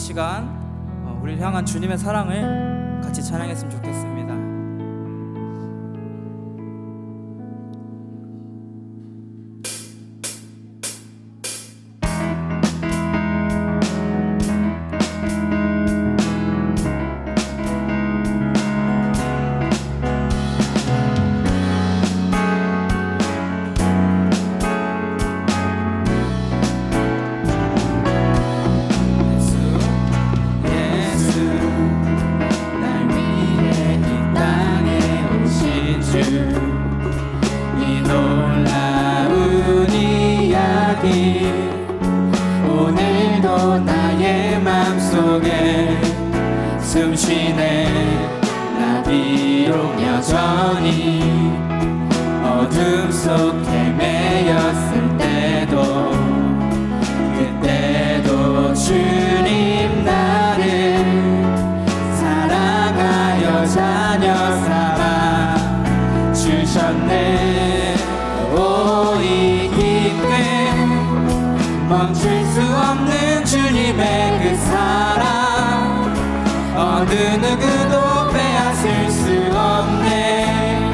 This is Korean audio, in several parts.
시간 우리를 향한 주님의 사랑을 같이 찬양했으면 좋겠습니다. 오늘도 나의 맘속에 숨쉬네. 나 비록 여전히 어둠 속 헤매였을 때도 그때도 주님 나를 사랑하여 자녀 삼아 주셨네. 오 이 기쁨 멈출 수 없는 주님의 그 사랑 어느 누구도 빼앗을 수 없네.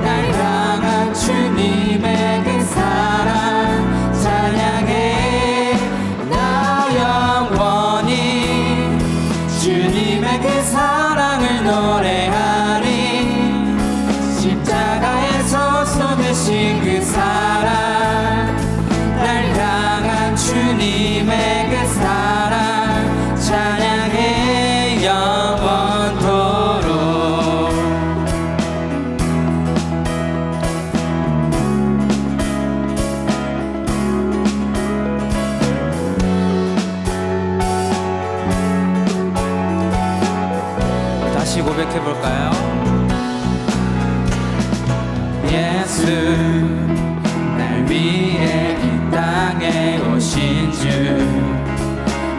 날 향한 주님의 그 사랑 찬양해. 나 영원히 주님의 그 사랑을 노래하리. 십자가에서 쏟으신 그 사랑 날 향한 주님의 그 사랑 찬양해 영원토록. 다시 고백해볼까요? 예수 날 위해 이 땅에 오신 주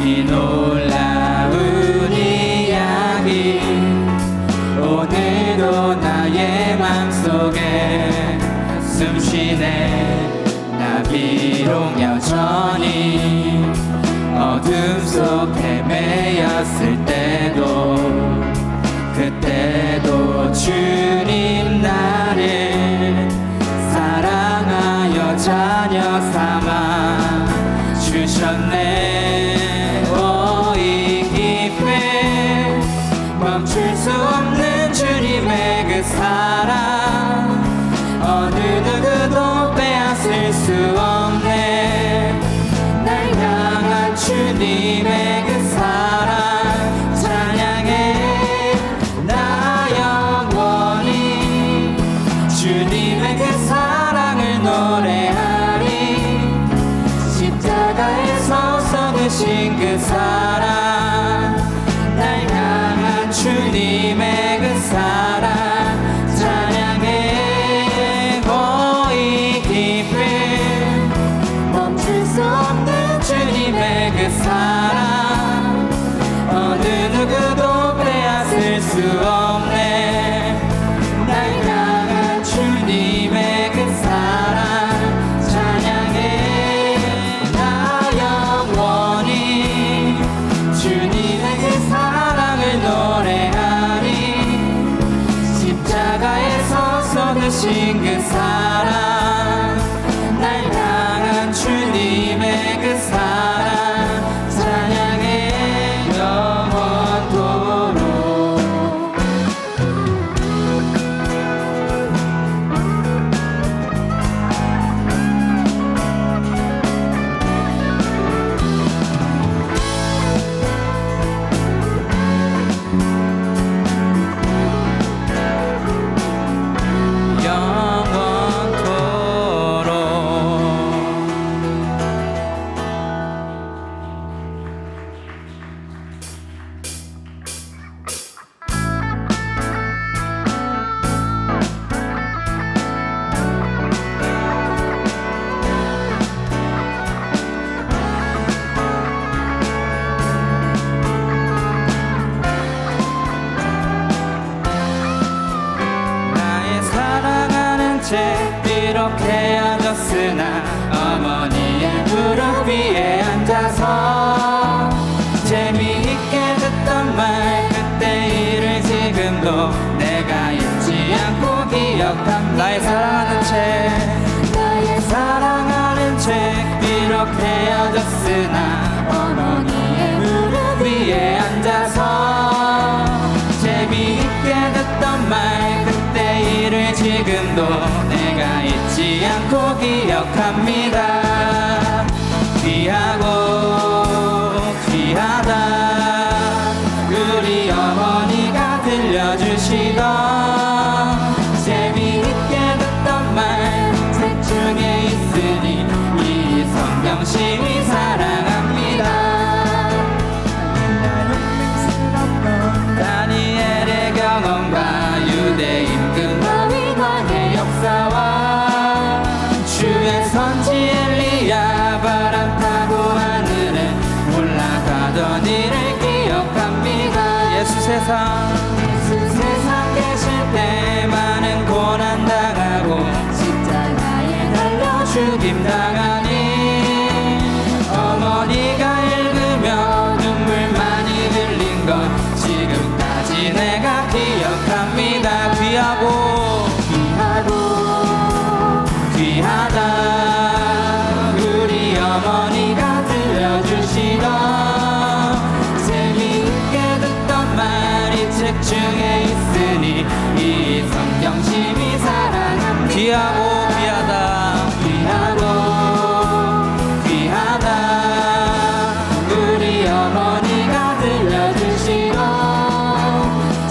이 놀라운 이야기 오늘도 나의 맘속에 숨쉬네. 나 비록 여전히 어둠 속 헤매였을 때도 그때도 주님 나를 사랑하여 자녀 삼아 주셨네. 오 이 기쁨 멈출 수 없는 주님의 그 사랑 어느 누구도 빼앗을 수 없네. 날 향한 주님의 그 사랑 찬양해. 나 영원히 주님의 그 사랑을 노래하리. 십자가에서 쏟으신 그 사랑 날 향한 주님의 자리에 앉아서 재미있게 듣던 말 그때 일을 지금도 내가 잊지 않고 기억합니다. 귀하고 귀하다 우리 어머니가 들려주시던 재미있게 듣던 말 책 중에 있으니 이 성경심이 사랑합니다. 다니엘의 경험과 유대인 그 너희과의 역사와 주의 선지 엘리야 바람 타고 하늘에 올라가던 일을 기억합니다. 예수 세상 세상 계실 때 많은 고난 당하고 십자가에 달려 죽임 당하니 어머니가 읽으며 눈물 많이 흘린 것 지금까지 내가 기억합니다. 귀하고 귀하다 우리 어머니가 들려주시던 재미있게 듣던 말이 책 중에 있으니 이 성경심이 사랑합니다. 귀하고 귀하다 귀하고 귀하다 우리 어머니가 들려주시던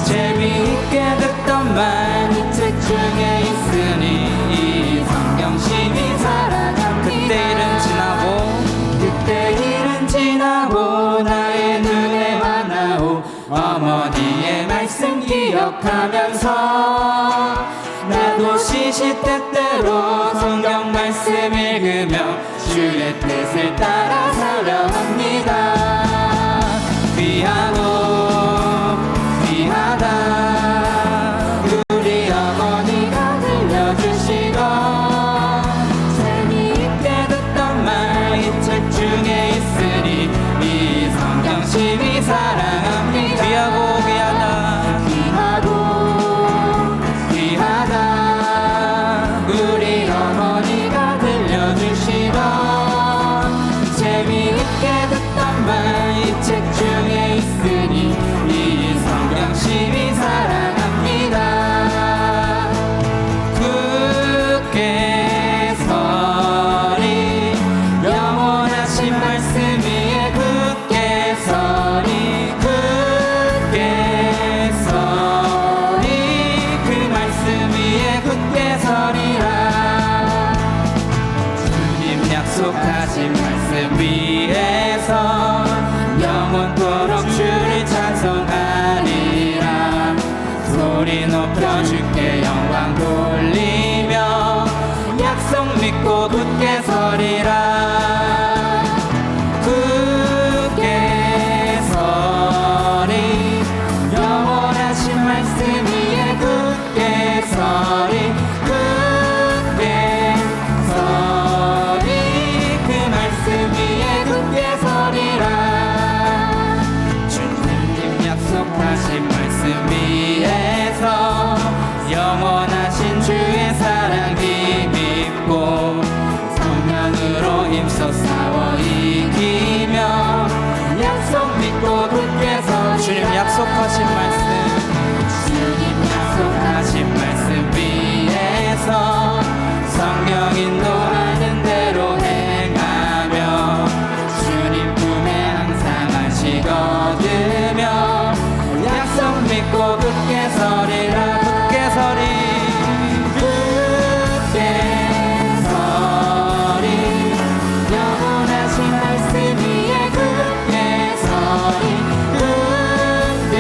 재미있게 듣던 말이 책 중에 있으니 이 성경심이 사랑합니다. 그때 일은 지나고 나의 눈에 화나오 어머니의 말씀 기억하면서 나도 시시때때로 성경 말씀 읽으며 주의 뜻을 따라 살려 합니다. 귀하고 귀하다 우리 어머니가 들려주시던 재미있게 듣던 말 이 책 중에 있으니 이 성경심이 사랑합니다. 귀하고 귀하다 귀하다 우리 어머니가 들려주시던 재미있게 듣던 말 이 책 중에 있으니 이 성경심이 사랑합니다. 굳게 서리 영원하신 말씀 위에 굳게 서리 굳게 서리 그 말씀 위에 굳게 서리라. 주님 약속하신 말씀 위에서 영원토록 주를 찬송하리라. 소리 높여 주께 영광 돌리며 약속 믿고 굳게 서리라. 굳게 서리 영원하신 말씀 위에 굳게 서리 굳게 서리 그 말씀 위에 굳게 서리라. 주님 약속하신 말씀 위에서 영원하신 주의 사랑 힘입고 성령으로 힘써 싸워 이기며 약속 믿고 굳게 서 주님 약속하신 말씀 주님 약속하신 말씀 위에서 성령 인도하는 대로 행하며 주님 품에 항상 안식 얻으며 약속 믿고 굳게 서리라. 굳게 서리 굳게 서리 영원하신 말씀 위에 굳게 서리 굳게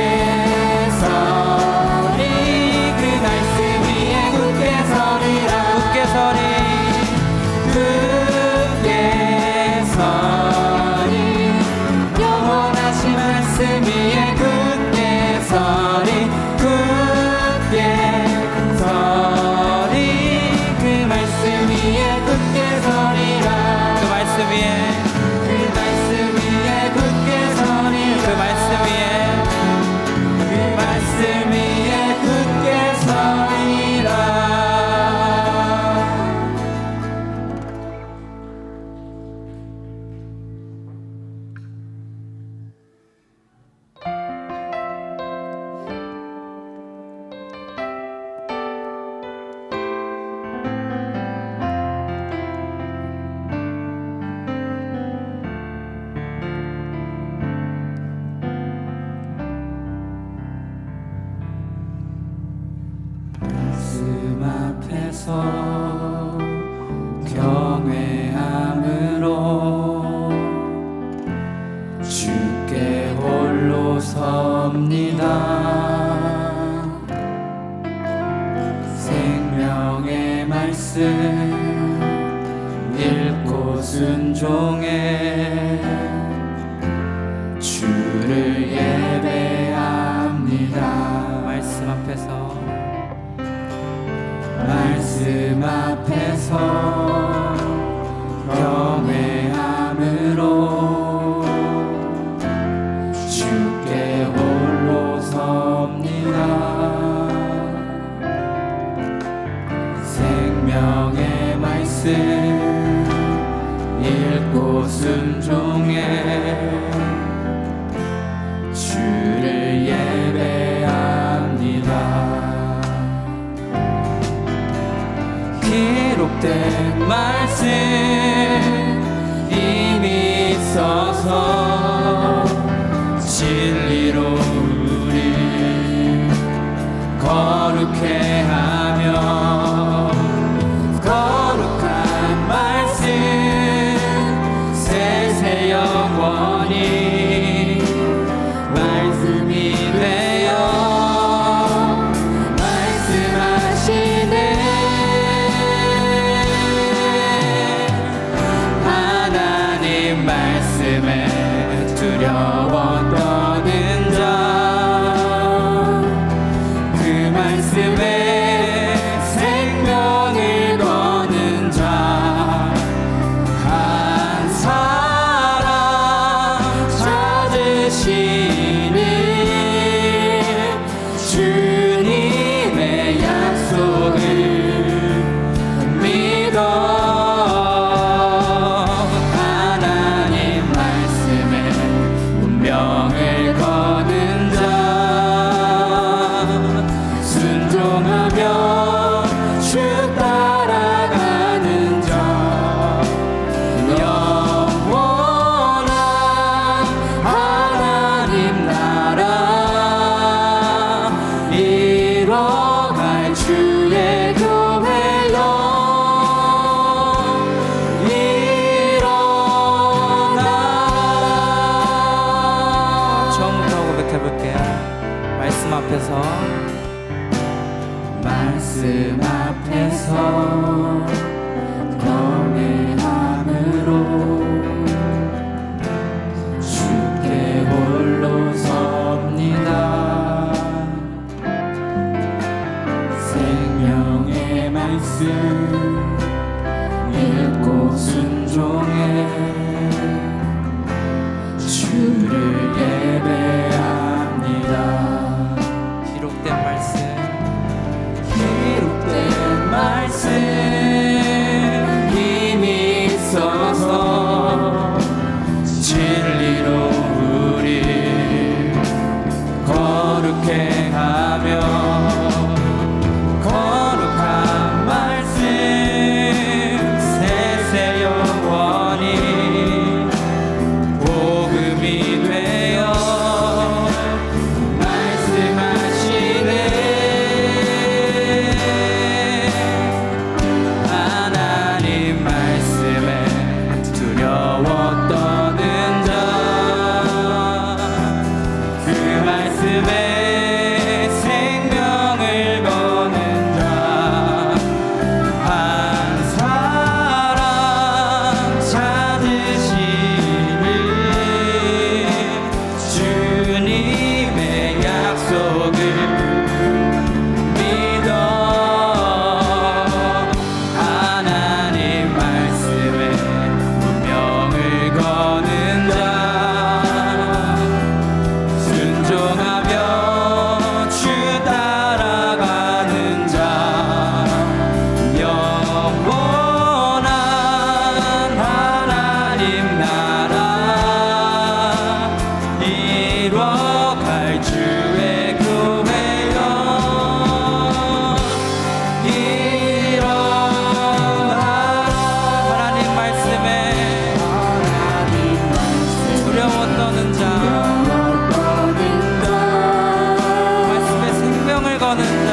앞에서 경외함으로 주께 홀로 섭니다. 생명의 말씀 읽고 순종해 주를 예배합니다. 말씀 앞에서 경외함으로 주께 홀로 섭니다. 생명의 말씀 읽고 순종해 주를 예배합니다. 기록된 말씀 이미 있어서 진리로 우리 거룩해 하며 거룩한 말씀 세세 영원히 말씀이 되어 말씀하시네. 하나님 말씀에 두려워 떠는 자 그 말씀에 생명을 거는 자 한 사람 찾으시니 주님의 약속을 믿어 하나님 말씀에 운명을 거는 자 순종하며 주 따라가는 자 영원한 하나님 나라 이뤄갈 주의 교회여 일어나라. 처음부터 고백해 볼게요. 말씀 앞에서 경외함으로 주께 홀로 섭니다. 생명의 말씀 읽고 순종해 주를 예배합니다. 기록된 말씀 이미 있어서 진리로 우리 거룩해 하며 거룩한 말씀 세세 영원히 복음이 되어 말씀하시네. 하나님 말씀에 두려워 떠는 자 그 말씀에 생명을 거는 자 한 사람 찾으시니 주님의 약속을 믿어 하나님 말씀에 운명을 거는 자 순종하며 주 따라가는 자 영원한 하나님 나라 이뤄갈 주의 교회여 일어나라. 하나님 말씀에 두려워 떠는 자 말씀에 생명을 거는 자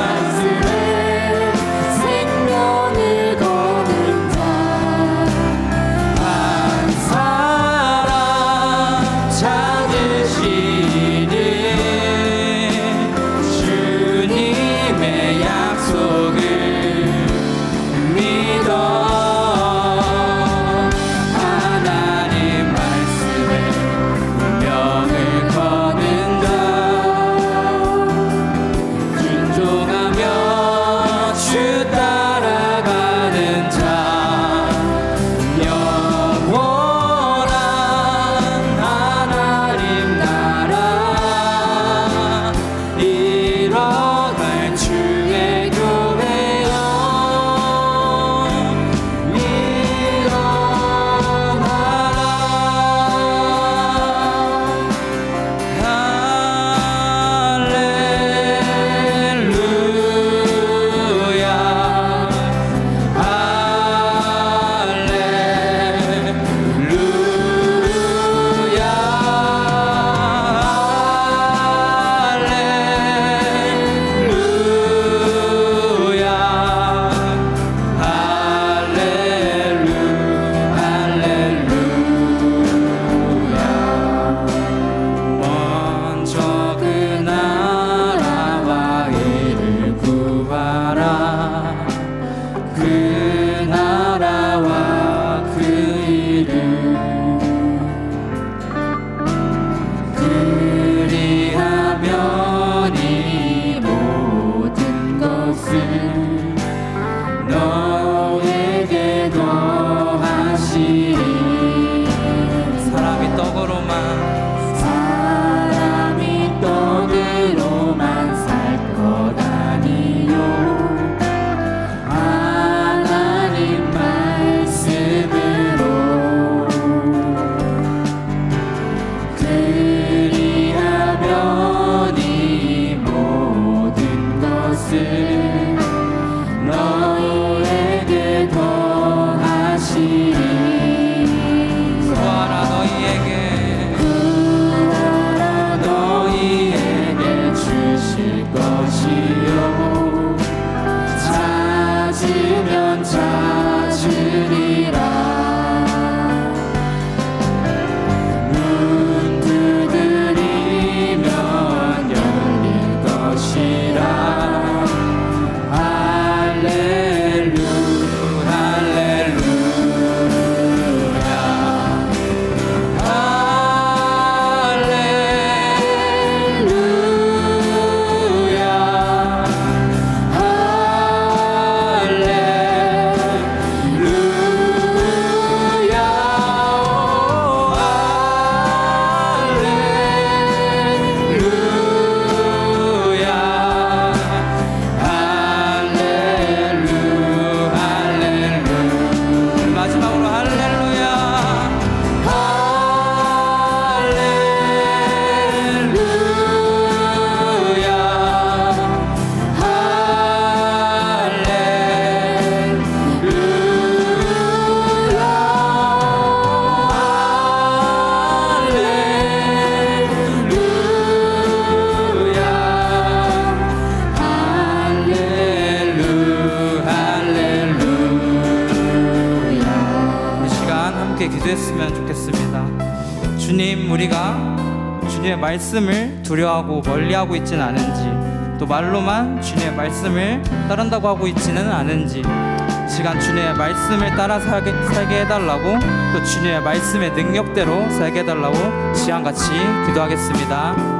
주님의 말씀을 두려워하고 멀리하고 있지는 않은지, 또 말로만 주님의 말씀을 따른다고 하고 있지는 않은지, 이 시간 주님의 말씀을 따라 살게 해달라고, 또 주님의 말씀의 능력대로 살게 해달라고 시간같이 기도하겠습니다.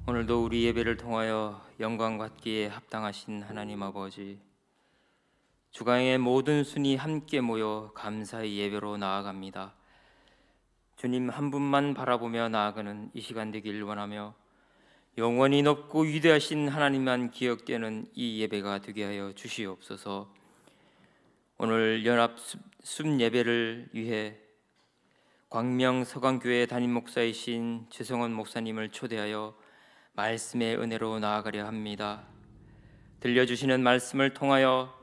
오늘도 우리 예배를 통하여 영광 받기에 합당하신 하나님 아버지, 주강의 모든 순이 함께 모여 감사의 예배로 나아갑니다. 주님 한 분만 바라보며 나아가는 이 시간 되길 원하며, 영원히 높고 위대하신 하나님만 기억되는 이 예배가 되게 하여 주시옵소서. 오늘 연합 숲 예배를 위해 광명 서강교회 담임 목사이신 최성원 목사님을 초대하여 말씀의 은혜로 나아가려 합니다. 들려주시는 말씀을 통하여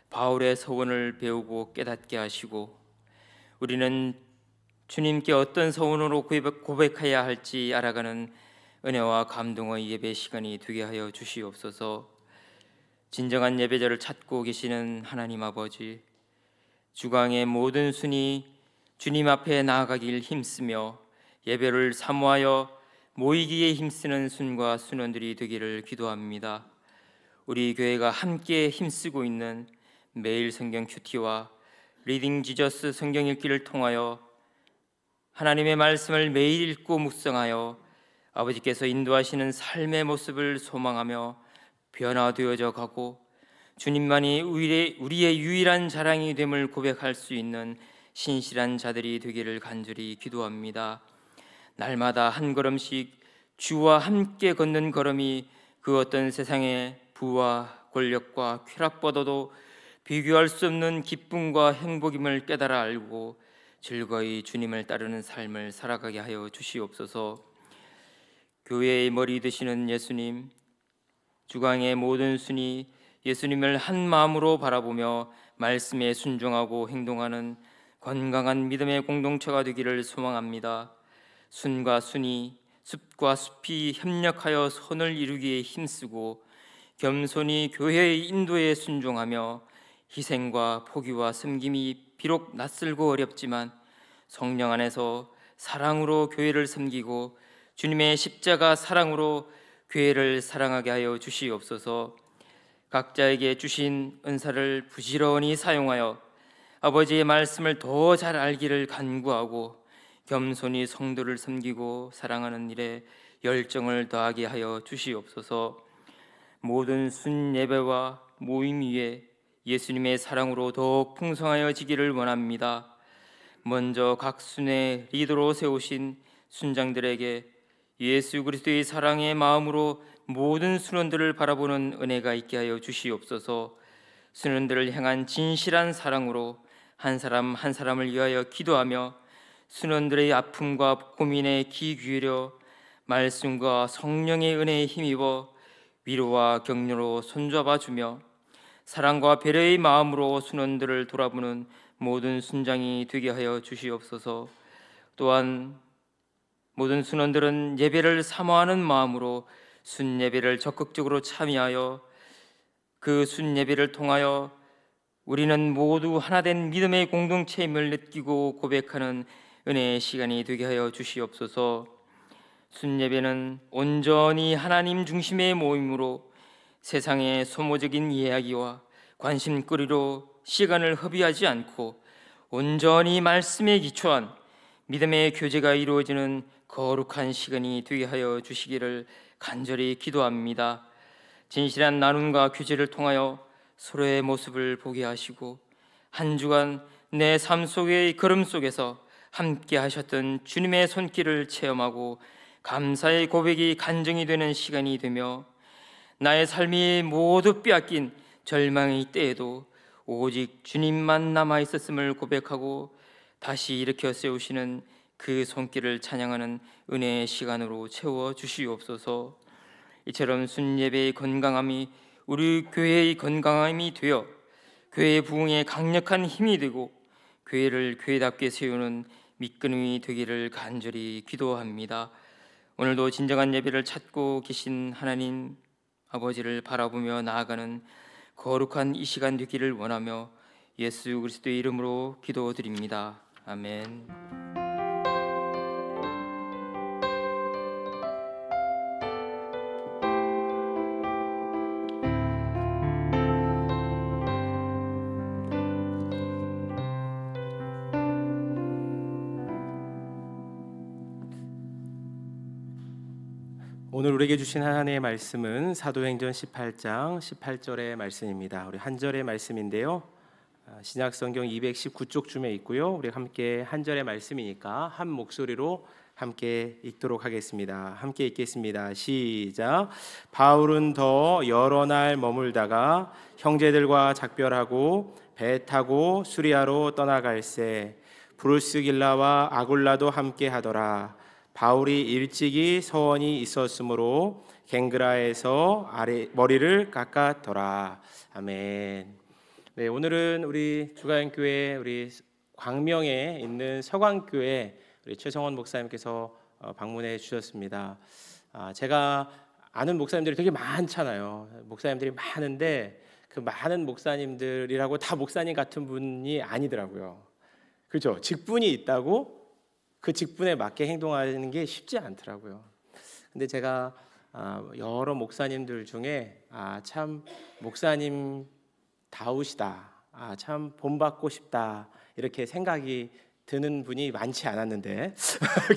바울의 서원을 배우고 깨닫게 하시고, 우리는 주님께 어떤 서원으로 고백해야 할지 알아가는 은혜와 감동의 예배 시간이 되게 하여 주시옵소서. 진정한 예배자를 찾고 계시는 하나님 아버지, 주강의 모든 순이 주님 앞에 나아가길 힘쓰며 예배를 사모하여 모이기에 힘쓰는 순과 순원들이 되기를 기도합니다. 우리 교회가 함께 힘쓰고 있는 매일 성경 큐티와 리딩 지저스 성경 읽기를 통하여 하나님의 말씀을 매일 읽고 묵상하여 아버지께서 인도하시는 삶의 모습을 소망하며 변화되어져 가고, 주님만이 우리의 유일한 자랑이 됨을 고백할 수 있는 신실한 자들이 되기를 간절히 기도합니다. 날마다 한 걸음씩 주와 함께 걷는 걸음이 그 어떤 세상의 부와 권력과 쾌락보다도 비교할 수 없는 기쁨과 행복임을 깨달아 알고 즐거이 주님을 따르는 삶을 살아가게 하여 주시옵소서. 교회의 머리 되시는 예수님, 주강의 모든 순이 예수님을 한 마음으로 바라보며 말씀에 순종하고 행동하는 건강한 믿음의 공동체가 되기를 소망합니다. 순과 순이, 숲과 숲이 협력하여 선을 이루기에 힘쓰고 겸손히 교회의 인도에 순종하며 희생과 포기와 섬김이 비록 낯설고 어렵지만 성령 안에서 사랑으로 교회를 섬기고 주님의 십자가 사랑으로 교회를 사랑하게 하여 주시옵소서. 각자에게 주신 은사를 부지런히 사용하여 아버지의 말씀을 더 잘 알기를 간구하고 겸손히 성도를 섬기고 사랑하는 일에 열정을 더하게 하여 주시옵소서. 모든 순 예배와 모임 위에 예수님의 사랑으로 더욱 풍성하여지기를 원합니다. 먼저 각 순의 리더로 세우신 순장들에게 예수 그리스도의 사랑의 마음으로 모든 순원들을 바라보는 은혜가 있게 하여 주시옵소서. 순원들을 향한 진실한 사랑으로 한 사람 한 사람을 위하여 기도하며 순원들의 아픔과 고민에 귀 기울여 말씀과 성령의 은혜에 힘입어 위로와 격려로 손잡아 주며 사랑과 배려의 마음으로 순원들을 돌아보는 모든 순장이 되게 하여 주시옵소서. 또한 모든 순원들은 예배를 사모하는 마음으로 순예배를 적극적으로 참여하여 그 순예배를 통하여 우리는 모두 하나된 믿음의 공동체임을 느끼고 고백하는 은혜의 시간이 되게 하여 주시옵소서. 순예배는 온전히 하나님 중심의 모임으로 세상의 소모적인 이야기와 관심거리로 시간을 허비하지 않고 온전히 말씀에 기초한 믿음의 교제가 이루어지는 거룩한 시간이 되게 하여 주시기를 간절히 기도합니다. 진실한 나눔과 교제를 통하여 서로의 모습을 보게 하시고 한 주간 내 삶 속의 걸음 속에서 함께 하셨던 주님의 손길을 체험하고 감사의 고백이 간증이 되는 시간이 되며 나의 삶이 모두 빼앗긴 절망의 때에도 오직 주님만 남아 있었음을 고백하고 다시 일으켜 세우시는 그 손길을 찬양하는 은혜의 시간으로 채워 주시옵소서. 이처럼 순예배의 건강함이 우리 교회의 건강함이 되어 교회의 부흥에 강력한 힘이 되고 교회를 교회답게 세우는 밑거름이 되기를 간절히 기도합니다. 오늘도 진정한 예배를 찾고 계신 하나님 아버지를 바라보며 나아가는 거룩한 이 시간 되기를 원하며 예수 그리스도의 이름으로 기도드립니다. 아멘. 오늘 우리에게 주신 하나님의 말씀은 사도행전 18장 18절의 말씀입니다. 우리 한 절의 말씀인데요. 신약성경 219쪽쯤에 있고요. 우리 함께 한 절의 말씀이니까 한 목소리로 함께 읽도록 하겠습니다. 함께 읽겠습니다. 시작. 바울은 더 여러 날 머물다가 형제들과 작별하고 배 타고 수리아로 떠나갈새 브루스길라와 아굴라도 함께 하더라. 바울이 일찍이 서원이 있었으므로 갱그라에서 머리를 깎았더라. 아멘. 네, 오늘은 우리 주가영교회 우리 광명에 있는 서광교회 우리 최성원 목사님께서 방문해 주셨습니다. 제가 아는 목사님들이 되게 많잖아요. 목사님들이 많은데 그 많은 목사님들이라고 다 목사님 같은 분이 아니더라고요. 그렇죠? 직분이 있다고 그 직분에 맞게 행동하는 게 쉽지 않더라고요. 근데 제가 여러 목사님들 중에 참 목사님 다우시다, 참 본받고 싶다 이렇게 생각이 드는 분이 많지 않았는데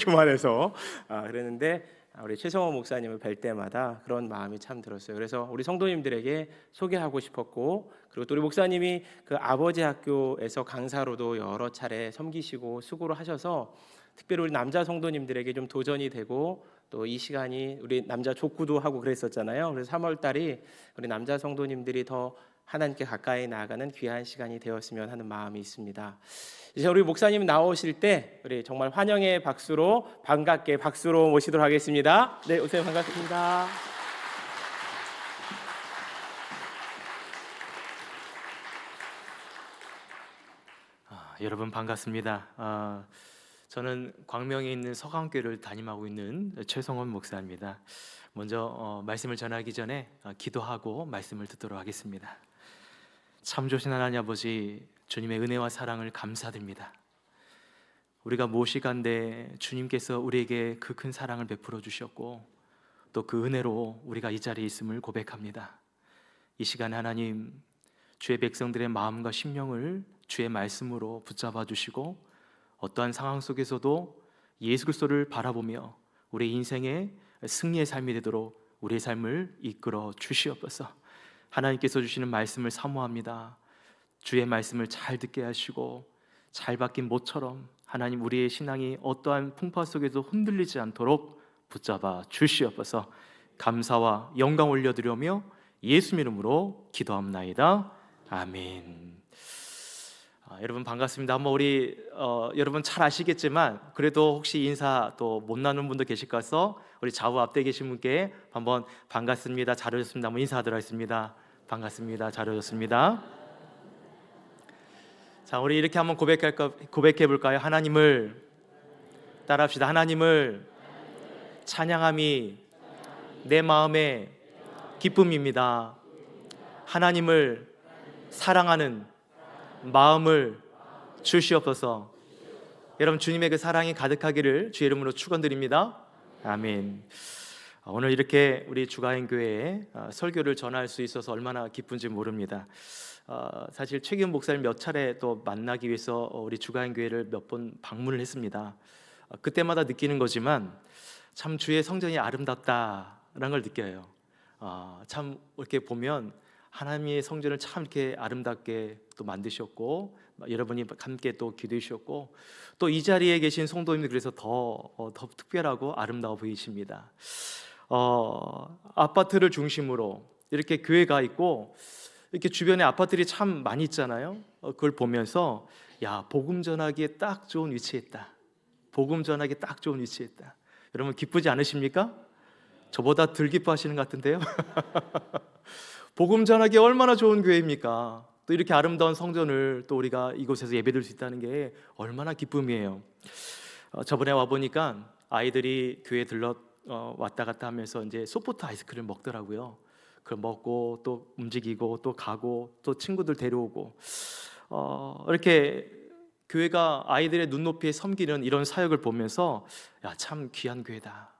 교만해서 그랬는데 우리 최성원 목사님을 뵐 때마다 그런 마음이 참 들었어요. 그래서 우리 성도님들에게 소개하고 싶었고, 그리고 또 우리 목사님이 그 아버지 학교에서 강사로도 여러 차례 섬기시고 수고를 하셔서 특별히 우리 남자 성도님들에게 좀 도전이 되고, 또 이 시간이 우리 남자 족구도 하고 그랬었잖아요. 그래서 3월 달이 우리 남자 성도님들이 더 하나님께 가까이 나아가는 귀한 시간이 되었으면 하는 마음이 있습니다. 이제 우리 목사님 나오실 때 우리 정말 환영의 박수로 반갑게 박수로 모시도록 하겠습니다. 네, 오세요. 반갑습니다. 여러분 반갑습니다. 저는 광명에 있는 서강교회를 담임하고 있는 최성원 목사입니다. 먼저 말씀을 전하기 전에 기도하고 말씀을 듣도록 하겠습니다. 참 좋으신 하나님 아버지, 주님의 은혜와 사랑을 감사드립니다. 우리가 무엇이간데 주님께서 우리에게 그 큰 사랑을 베풀어 주셨고 또 그 은혜로 우리가 이 자리에 있음을 고백합니다. 이 시간 하나님, 주의 백성들의 마음과 심령을 주의 말씀으로 붙잡아 주시고 어떠한 상황 속에서도 예수 그리스도를 바라보며 우리 인생의 승리의 삶이 되도록 우리의 삶을 이끌어 주시옵소서. 하나님께서 주시는 말씀을 사모합니다. 주의 말씀을 잘 듣게 하시고 잘 박힌 못처럼 하나님 우리의 신앙이 어떠한 풍파 속에도 흔들리지 않도록 붙잡아 주시옵소서. 감사와 영광 올려드리며 예수 이름으로 기도합나이다. 아멘. 여러분 반갑습니다. 한번 우리 여러분 잘 아시겠지만 그래도 혹시 인사 또 못 나눈 분도 계실 것서 우리 좌우 앞에 계신 분께 한번 반갑습니다, 잘 오셨습니다 한번 인사하도록 하겠습니다. 반갑습니다, 잘 오셨습니다. 자, 우리 이렇게 한번 고백해 볼까요? 하나님을 따라합시다. 하나님을 찬양함이 내 마음의 기쁨입니다. 하나님을 사랑하는 마음을 주시옵소서. 여러분 주님의 그 사랑이 가득하기를 주의 이름으로 축원드립니다. 아멘. 오늘 이렇게 우리 주가행교회에 설교를 전할 수 있어서 얼마나 기쁜지 모릅니다. 사실 최기훈 목사님 몇 차례 또 만나기 위해서 우리 주가행교회를 몇 번 방문을 했습니다. 그때마다 느끼는 거지만 참 주의 성전이 아름답다라는 걸 느껴요. 참 이렇게 보면 하나님의 성전을 참 이렇게 아름답게 또 만드셨고 여러분이 함께 또 기도해 주셨고 또 이 자리에 계신 성도님들 그래서 더 특별하고 아름다워 보이십니다. 아파트를 중심으로 이렇게 교회가 있고 이렇게 주변에 아파트들이 참 많이 있잖아요. 그걸 보면서 야, 복음 전하기에 딱 좋은 위치에 있다. 복음 전하기에 딱 좋은 위치에 있다. 여러분 기쁘지 않으십니까? 저보다 덜 기뻐하시는 것 같은데요. 복음 전하기 얼마나 좋은 교회입니까? 또 이렇게 아름다운 성전을 또 우리가 이곳에서 예배드릴 수 있다는 게 얼마나 기쁨이에요. 저번에 와 보니까 아이들이 교회 왔다 갔다 하면서 이제 소프트 아이스크림 먹더라고요. 그걸 먹고 또 움직이고 또 가고 또 친구들 데려오고 이렇게 교회가 아이들의 눈높이에 섬기는 이런 사역을 보면서 야, 참 귀한 교회다.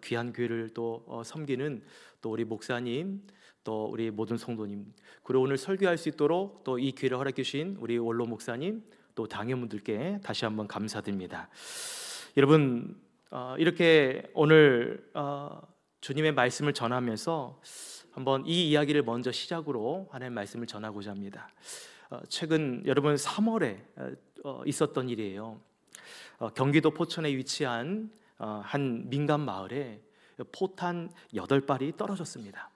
귀한 교회를 또 섬기는 또 우리 목사님 또 우리 모든 성도님 그리고 오늘 설교할 수 있도록 또 이 기회를 허락해 주신 우리 원로 목사님 또 당회분들께 다시 한번 감사드립니다. 여러분 이렇게 오늘 주님의 말씀을 전하면서 한번 이 이야기를 먼저 시작으로 하나님의 말씀을 전하고자 합니다. 최근 여러분 3월에 있었던 일이에요. 경기도 포천에 위치한 한 민간 마을에 포탄 8발이 떨어졌습니다.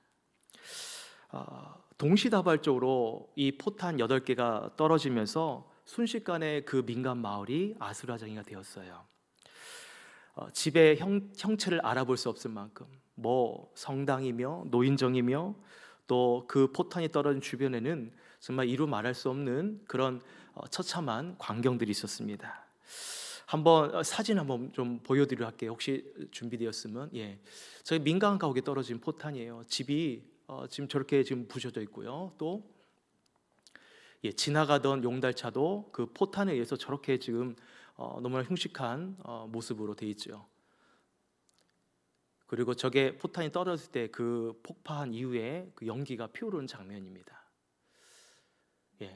동시다발적으로 이 포탄 8개가 떨어지면서 순식간에 그 민간 마을이 아수라장이가 되었어요. 집의 형체를 알아볼 수 없을 만큼 뭐 성당이며 노인정이며 또 그 포탄이 떨어진 주변에는 정말 이루 말할 수 없는 그런 처참한 광경들이 있었습니다. 한번 사진 한번 좀 보여드리려 할게요. 혹시 준비되었으면 저희 민간 가옥에 떨어진 포탄이에요. 집이 지금 저렇게 지금 부셔져 있고요. 또 지나가던 용달차도 그 포탄에 의해서 저렇게 지금 너무나 흉측한 모습으로 돼 있죠. 그리고 저게 포탄이 떨어질 때 그 폭파한 이후에 그 연기가 피어오르는 장면입니다.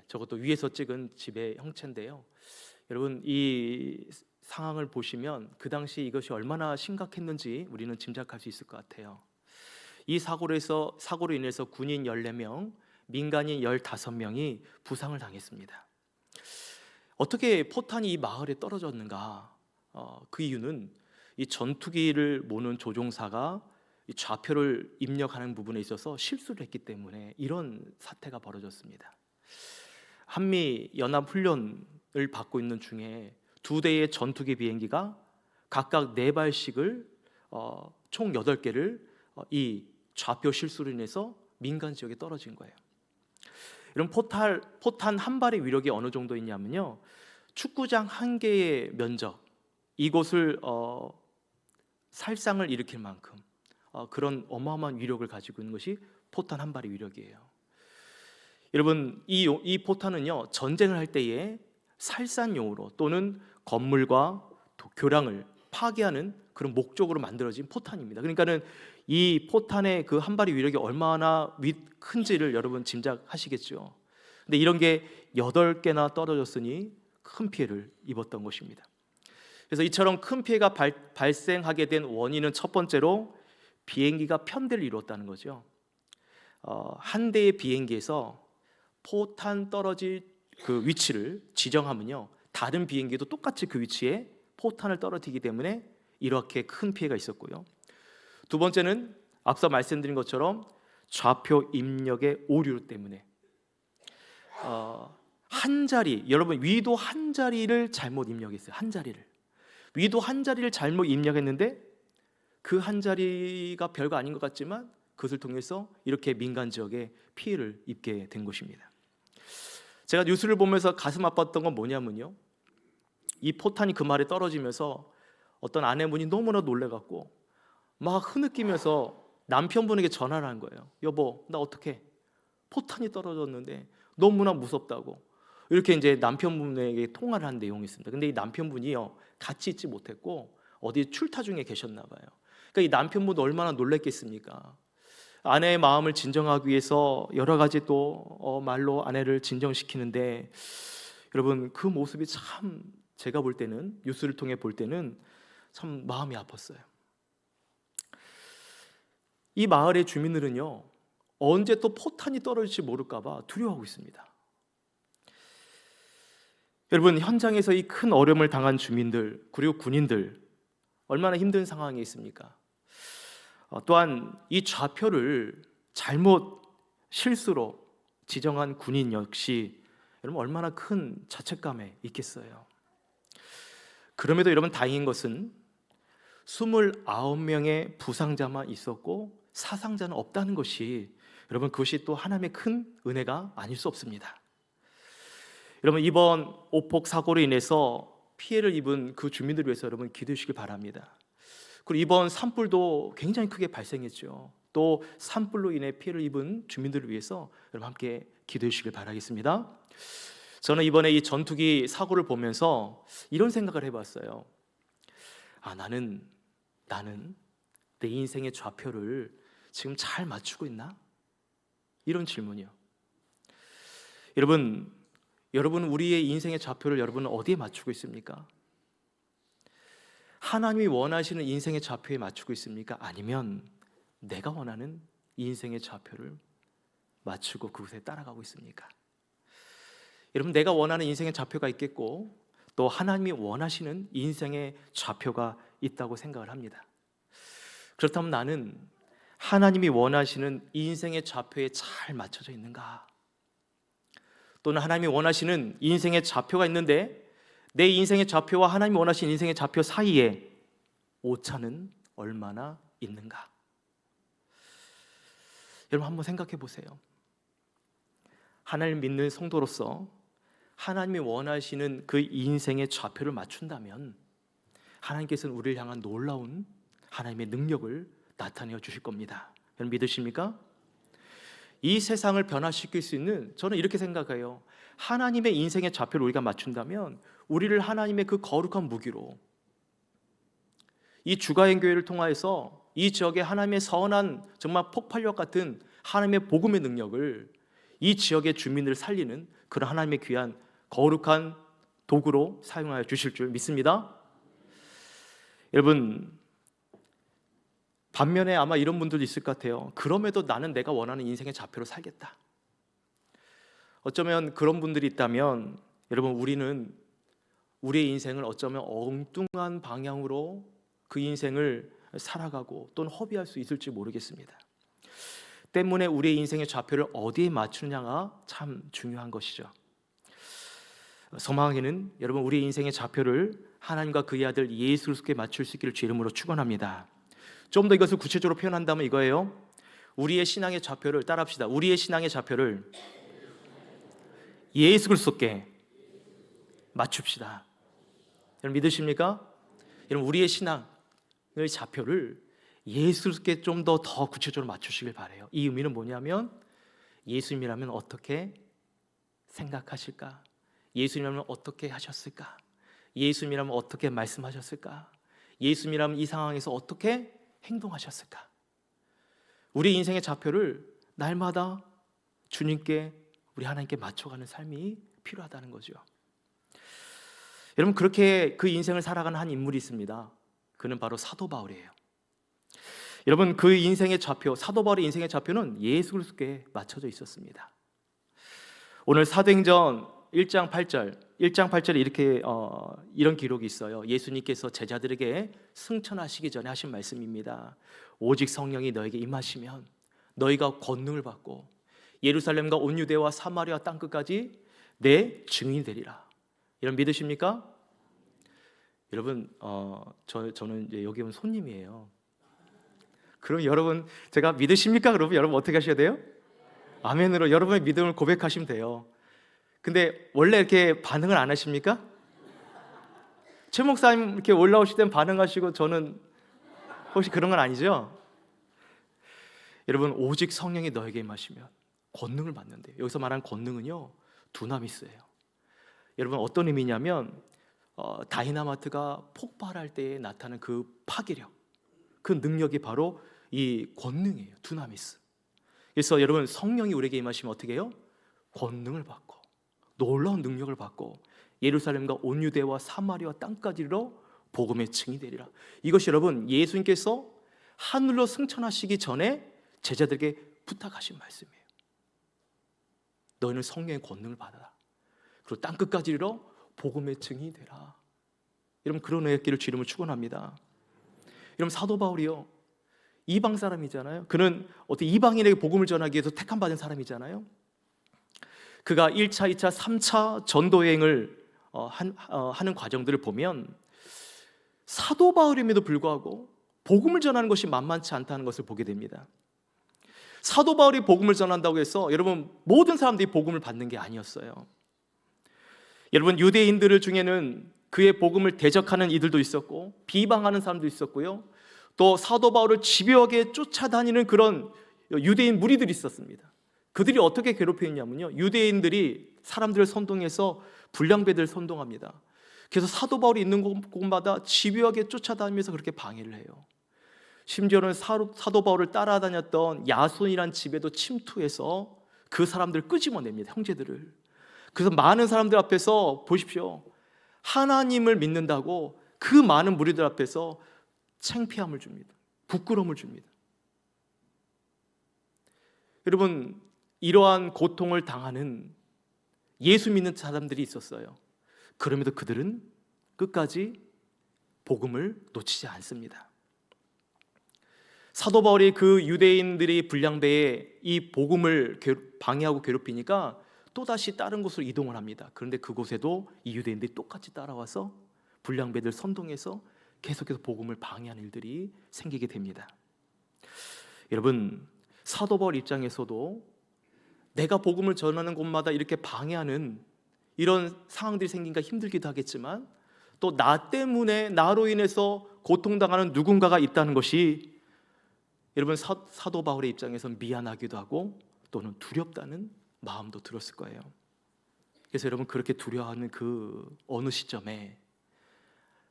저것도 위에서 찍은 집의 형체인데요. 여러분 이 상황을 보시면 그 당시 이것이 얼마나 심각했는지 우리는 짐작할 수 있을 것 같아요. 이 사고로 인해서 군인 14명, 민간인 15명이 부상을 당했습니다. 어떻게 포탄이 이 마을에 떨어졌는가? 그 이유는 이 전투기를 모는 조종사가 이 좌표를 입력하는 부분에 있어서 실수를 했기 때문에 이런 사태가 벌어졌습니다. 한미 연합 훈련을 받고 있는 중에 2대의 전투기 비행기가 각각 4발씩을 총 8개를 이 좌표 실수로 인해서 민간 지역에 떨어진 거예요. 이런 포탄 한 발의 위력이 어느 정도 있냐면요, 축구장 1개의 면적 이곳을 살상을 일으킬 만큼 그런 어마어마한 위력을 가지고 있는 것이 포탄 한 발의 위력이에요. 여러분 이 포탄은요 전쟁을 할 때에 살산용으로 또는 건물과 교량을 파괴하는 그런 목적으로 만들어진 포탄입니다. 그러니까는 이 포탄의 그 한 발의 위력이 얼마나 큰지를 여러분 짐작하시겠죠. 근데 이런 게 8개나 떨어졌으니 큰 피해를 입었던 것입니다. 그래서 이처럼 큰 피해가 발생하게 된 원인은 첫 번째로 비행기가 편대를 이루었다는 거죠. 한 대의 비행기에서 포탄 떨어질 그 위치를 지정하면요 다른 비행기도 똑같이 그 위치에 포탄을 떨어뜨리기 때문에 이렇게 큰 피해가 있었고요. 두 번째는 앞서 말씀드린 것처럼 좌표 입력의 오류 때문에 한 자리, 여러분 위도 한 자리를 잘못 입력했어요. 한 자리를 위도 한 자리를 잘못 입력했는데 그 한 자리가 별거 아닌 것 같지만 그것을 통해서 이렇게 민간 지역에 피해를 입게 된 것입니다. 제가 뉴스를 보면서 가슴 아팠던 건 뭐냐면요, 이 포탄이 그 말에 떨어지면서 어떤 아내분이 너무나 놀래갖고 막 흐느끼면서 남편분에게 전화를 한 거예요. 여보, 나 어떡해? 포탄이 떨어졌는데 너무나 무섭다고. 이렇게 이제 남편분에게 통화를 한 내용이 있습니다. 근데 이 남편분이요 같이 있지 못했고 어디 출타 중에 계셨나 봐요. 그러니까 이 남편분도 얼마나 놀랬겠습니까? 아내의 마음을 진정하기 위해서 여러 가지 또 말로 아내를 진정시키는데 여러분 그 모습이 참 제가 볼 때는 뉴스를 통해 볼 때는 참 마음이 아팠어요. 이 마을의 주민들은요 언제 또 포탄이 떨어질지 모를까 봐 두려워하고 있습니다. 여러분, 현장에서 이 큰 어려움을 당한 주민들 그리고 군인들 얼마나 힘든 상황에 있습니까? 또한 이 좌표를 잘못 실수로 지정한 군인 역시 여러분 얼마나 큰 자책감에 있겠어요. 그럼에도 여러분 다행인 것은 29명의 부상자만 있었고 사상자는 없다는 것이 여러분 그것이 또 하나님의 큰 은혜가 아닐 수 없습니다. 여러분 이번 오폭 사고로 인해서 피해를 입은 그 주민들을 위해서 여러분 기도해 주시길 바랍니다. 그리고 이번 산불도 굉장히 크게 발생했죠. 또 산불로 인해 피해를 입은 주민들을 위해서 여러분 함께 기도해 주시길 바라겠습니다. 저는 이번에 이 전투기 사고를 보면서 이런 생각을 해봤어요. 나는 내 인생의 좌표를 지금 잘 맞추고 있나? 이런 질문이요. 여러분 우리의 인생의 좌표를 여러분은 어디에 맞추고 있습니까? 하나님이 원하시는 인생의 좌표에 맞추고 있습니까? 아니면 내가 원하는 인생의 좌표를 맞추고 그곳에 따라가고 있습니까? 여러분 내가 원하는 인생의 좌표가 있겠고 또 하나님이 원하시는 인생의 좌표가 있다고 생각을 합니다. 그렇다면 나는 하나님이 원하시는 인생의 좌표에 잘 맞춰져 있는가? 또는 하나님이 원하시는 인생의 좌표가 있는데 내 인생의 좌표와 하나님이 원하시는 인생의 좌표 사이에 오차는 얼마나 있는가? 여러분 한번 생각해 보세요. 하나님 믿는 성도로서 하나님이 원하시는 그 인생의 좌표를 맞춘다면 하나님께서는 우리를 향한 놀라운 하나님의 능력을 나타내어 주실 겁니다. 여러분 믿으십니까? 이 세상을 변화시킬 수 있는, 저는 이렇게 생각해요. 하나님의 인생의 좌표를 우리가 맞춘다면 우리를 하나님의 그 거룩한 무기로 이 주가행교회를 통하여서 이 지역에 하나님의 선한 정말 폭발력 같은 하나님의 복음의 능력을 이 지역의 주민을 살리는 그런 하나님의 귀한 거룩한 도구로 사용하여 주실 줄 믿습니다. 여러분 반면에 아마 이런 분들도 있을 것 같아요. 그럼에도 나는 내가 원하는 인생의 좌표로 살겠다. 어쩌면 그런 분들이 있다면 여러분 우리는 우리의 인생을 어쩌면 엉뚱한 방향으로 그 인생을 살아가고 또는 허비할 수 있을지 모르겠습니다. 때문에 우리의 인생의 좌표를 어디에 맞추느냐가 참 중요한 것이죠. 소망에는 여러분 우리의 인생의 좌표를 하나님과 그의 아들 예수 그리스도께 맞출 수 있기를 주 이름으로 축원합니다. 좀 더 이것을 구체적으로 표현한다면 이거예요. 우리의 신앙의 좌표를 따라합시다. 우리의 신앙의 좌표를 예수 그리스도께 맞춥시다. 여러분 믿으십니까? 여러분 우리의 신앙의 좌표를 예수 그리스도께 좀 더 구체적으로 맞추시길 바라요. 이 의미는 뭐냐면 예수님이라면 어떻게 생각하실까? 예수님이라면 어떻게 하셨을까? 예수님이라면 어떻게 말씀하셨을까? 예수님이라면 이 상황에서 어떻게 행동하셨을까? 우리 인생의 좌표를 날마다 주님께 우리 하나님께 맞춰가는 삶이 필요하다는 거죠. 여러분 그렇게 그 인생을 살아가는 한 인물이 있습니다. 그는 바로 사도 바울이에요. 여러분 그 인생의 좌표, 사도 바울의 인생의 좌표는 예수 그리스도께 맞춰져 있었습니다. 오늘 사도행전 1장 8절에 이렇게 이런 기록이 있어요. 예수님께서 제자들에게 승천하시기 전에 하신 말씀입니다. 오직 성령이 너에게 임하시면 너희가 권능을 받고 예루살렘과 온 유대와 사마리아 땅끝까지 내 증인이 되리라. 여러분 믿으십니까? 여러분 저는 이제 여기 온 손님이에요. 그럼 여러분 제가 믿으십니까? 그러면 여러분 어떻게 하셔야 돼요? 아멘으로 여러분의 믿음을 고백하시면 돼요. 근데 원래 이렇게 반응을 안 하십니까? 최 목사님 이렇게 올라오실 땐 반응하시고 저는 혹시 그런 건 아니죠? 여러분 오직 성령이 너에게 임하시면 권능을 받는데요. 여기서 말하는 권능은요 두나미스예요. 여러분 어떤 의미냐면 다이나마트가 폭발할 때에 나타나는 그 파괴력, 그 능력이 바로 이 권능이에요. 두나미스. 그래서 여러분 성령이 우리에게 임하시면 어떻게 해요? 권능을 받고 놀라운 능력을 받고 예루살렘과 온 유대와 사마리아 땅까지로 복음의 증이 되리라. 이것이 여러분 예수님께서 하늘로 승천하시기 전에 제자들에게 부탁하신 말씀이에요. 너희는 성령의 권능을 받아라. 그리고 땅끝까지로 복음의 증이 되라. 여러분 그런 은혜기를 주님을 축원합니다. 여러분 사도 바울이요 이방 사람이잖아요. 그는 어떻게 이방인에게 복음을 전하기 위해서 택함 받은 사람이잖아요. 그가 1차, 2차, 3차 전도 여행을 하는 과정들을 보면 사도 바울임에도 불구하고 복음을 전하는 것이 만만치 않다는 것을 보게 됩니다. 사도 바울이 복음을 전한다고 해서 여러분 모든 사람들이 복음을 받는 게 아니었어요. 여러분 유대인들 중에는 그의 복음을 대적하는 이들도 있었고 비방하는 사람도 있었고요. 또 사도 바울을 집요하게 쫓아다니는 그런 유대인 무리들이 있었습니다. 그들이 어떻게 괴롭혔냐면요, 유대인들이 사람들을 선동해서 불량배들을 선동합니다. 그래서 사도 바울이 있는 곳마다 집요하게 쫓아다니면서 그렇게 방해를 해요. 심지어는 사도 바울을 따라다녔던 야손이란 집에도 침투해서 그 사람들을 끄집어냅니다. 형제들을. 그래서 많은 사람들 앞에서 보십시오, 하나님을 믿는다고 그 많은 무리들 앞에서 창피함을 줍니다. 부끄러움을 줍니다. 여러분 이러한 고통을 당하는 예수 믿는 사람들이 있었어요. 그럼에도 그들은 끝까지 복음을 놓치지 않습니다. 사도 바울이 그 유대인들이 불량배에 이 복음을 방해하고 괴롭히니까 또다시 다른 곳으로 이동을 합니다. 그런데 그곳에도 이 유대인들이 똑같이 따라와서 불량배들 선동해서 계속해서 복음을 방해하는 일들이 생기게 됩니다. 여러분 사도 바울 입장에서도 내가 복음을 전하는 곳마다 이렇게 방해하는 이런 상황들이 생기니까 힘들기도 하겠지만 또 나 때문에 나로 인해서 고통당하는 누군가가 있다는 것이 여러분 사도 바울의 입장에서는 미안하기도 하고 또는 두렵다는 마음도 들었을 거예요. 그래서 여러분 그렇게 두려워하는 그 어느 시점에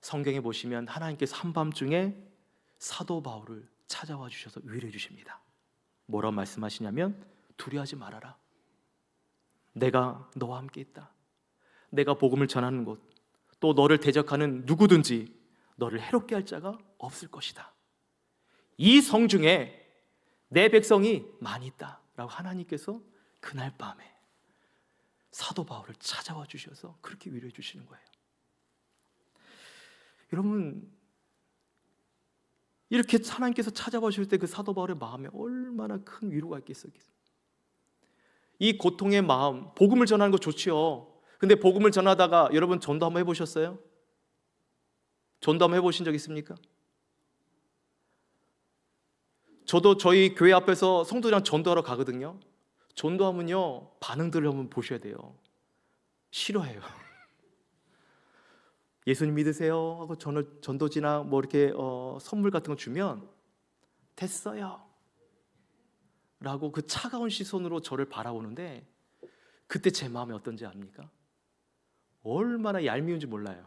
성경에 보시면 하나님께서 한밤중에 사도 바울을 찾아와 주셔서 위로해 주십니다. 뭐라고 말씀하시냐면 두려워하지 말아라. 내가 너와 함께 있다. 내가 복음을 전하는 곳, 또 너를 대적하는 누구든지 너를 해롭게 할 자가 없을 것이다. 이 성중에 내 백성이 많이 있다 라고 하나님께서 그날 밤에 사도 바울을 찾아와 주셔서 그렇게 위로해 주시는 거예요. 여러분 이렇게 하나님께서 찾아와 주실 때 그 사도 바울의 마음에 얼마나 큰 위로가 있겠어요. 이 고통의 마음, 복음을 전하는 거 좋지요. 근데 복음을 전하다가 여러분 전도 한번 해보셨어요? 전도 한번 해보신 적 있습니까? 저도 저희 교회 앞에서 성도들이랑 전도하러 가거든요. 전도하면요 반응들을 한번 보셔야 돼요. 싫어해요. 예수님 믿으세요 하고 전도지나 뭐 이렇게 선물 같은 거 주면 됐어요 라고 그 차가운 시선으로 저를 바라보는데 그때 제 마음이 어떤지 압니까? 얼마나 얄미운지 몰라요.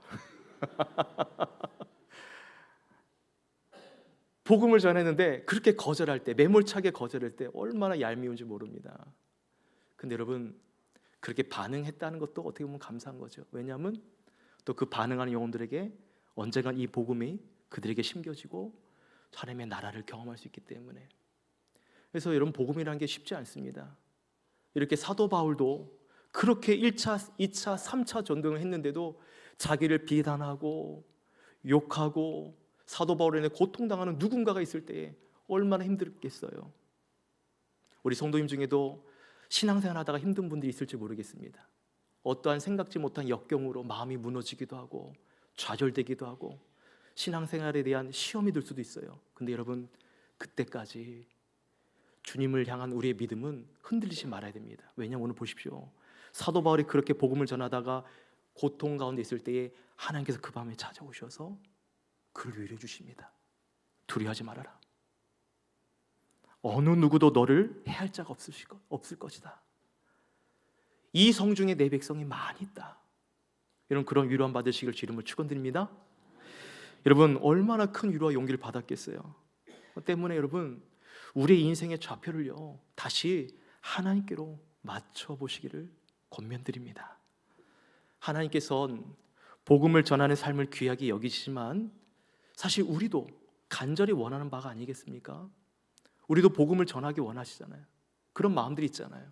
복음을 전했는데 그렇게 거절할 때, 매몰차게 거절할 때 얼마나 얄미운지 모릅니다. 근데 여러분 그렇게 반응했다는 것도 어떻게 보면 감사한 거죠. 왜냐하면 또 그 반응하는 영혼들에게 언젠간 이 복음이 그들에게 심겨지고 하나님의 나라를 경험할 수 있기 때문에. 그래서 여러분 복음이라는 게 쉽지 않습니다. 이렇게 사도 바울도 그렇게 1차, 2차, 3차 전도를 했는데도 자기를 비난하고 욕하고 사도 바울에 대해 고통당하는 누군가가 있을 때 얼마나 힘들겠어요. 우리 성도님 중에도 신앙생활 하다가 힘든 분들이 있을지 모르겠습니다. 어떠한 생각지 못한 역경으로 마음이 무너지기도 하고 좌절되기도 하고 신앙생활에 대한 시험이 들 수도 있어요. 근데 여러분 그때까지 주님을 향한 우리의 믿음은 흔들리지 말아야 됩니다. 왜냐하면 오늘 보십시오. 사도 바울이 그렇게 복음을 전하다가 고통 가운데 있을 때에 하나님께서 그 밤에 찾아오셔서 그를 위로해 주십니다. 두려워하지 말아라. 어느 누구도 너를 해할 자가 없을 것이다. 이 성중에 내 백성이 많이 있다. 여러분 그런 위로함 받으시길 주님을 축원드립니다. 여러분 얼마나 큰 위로와 용기를 받았겠어요. 때문에 여러분 우리의 인생의 좌표를요 다시 하나님께로 맞춰보시기를 권면드립니다. 하나님께서는 복음을 전하는 삶을 귀하게 여기시지만 사실 우리도 간절히 원하는 바가 아니겠습니까? 우리도 복음을 전하기 원하시잖아요. 그런 마음들이 있잖아요.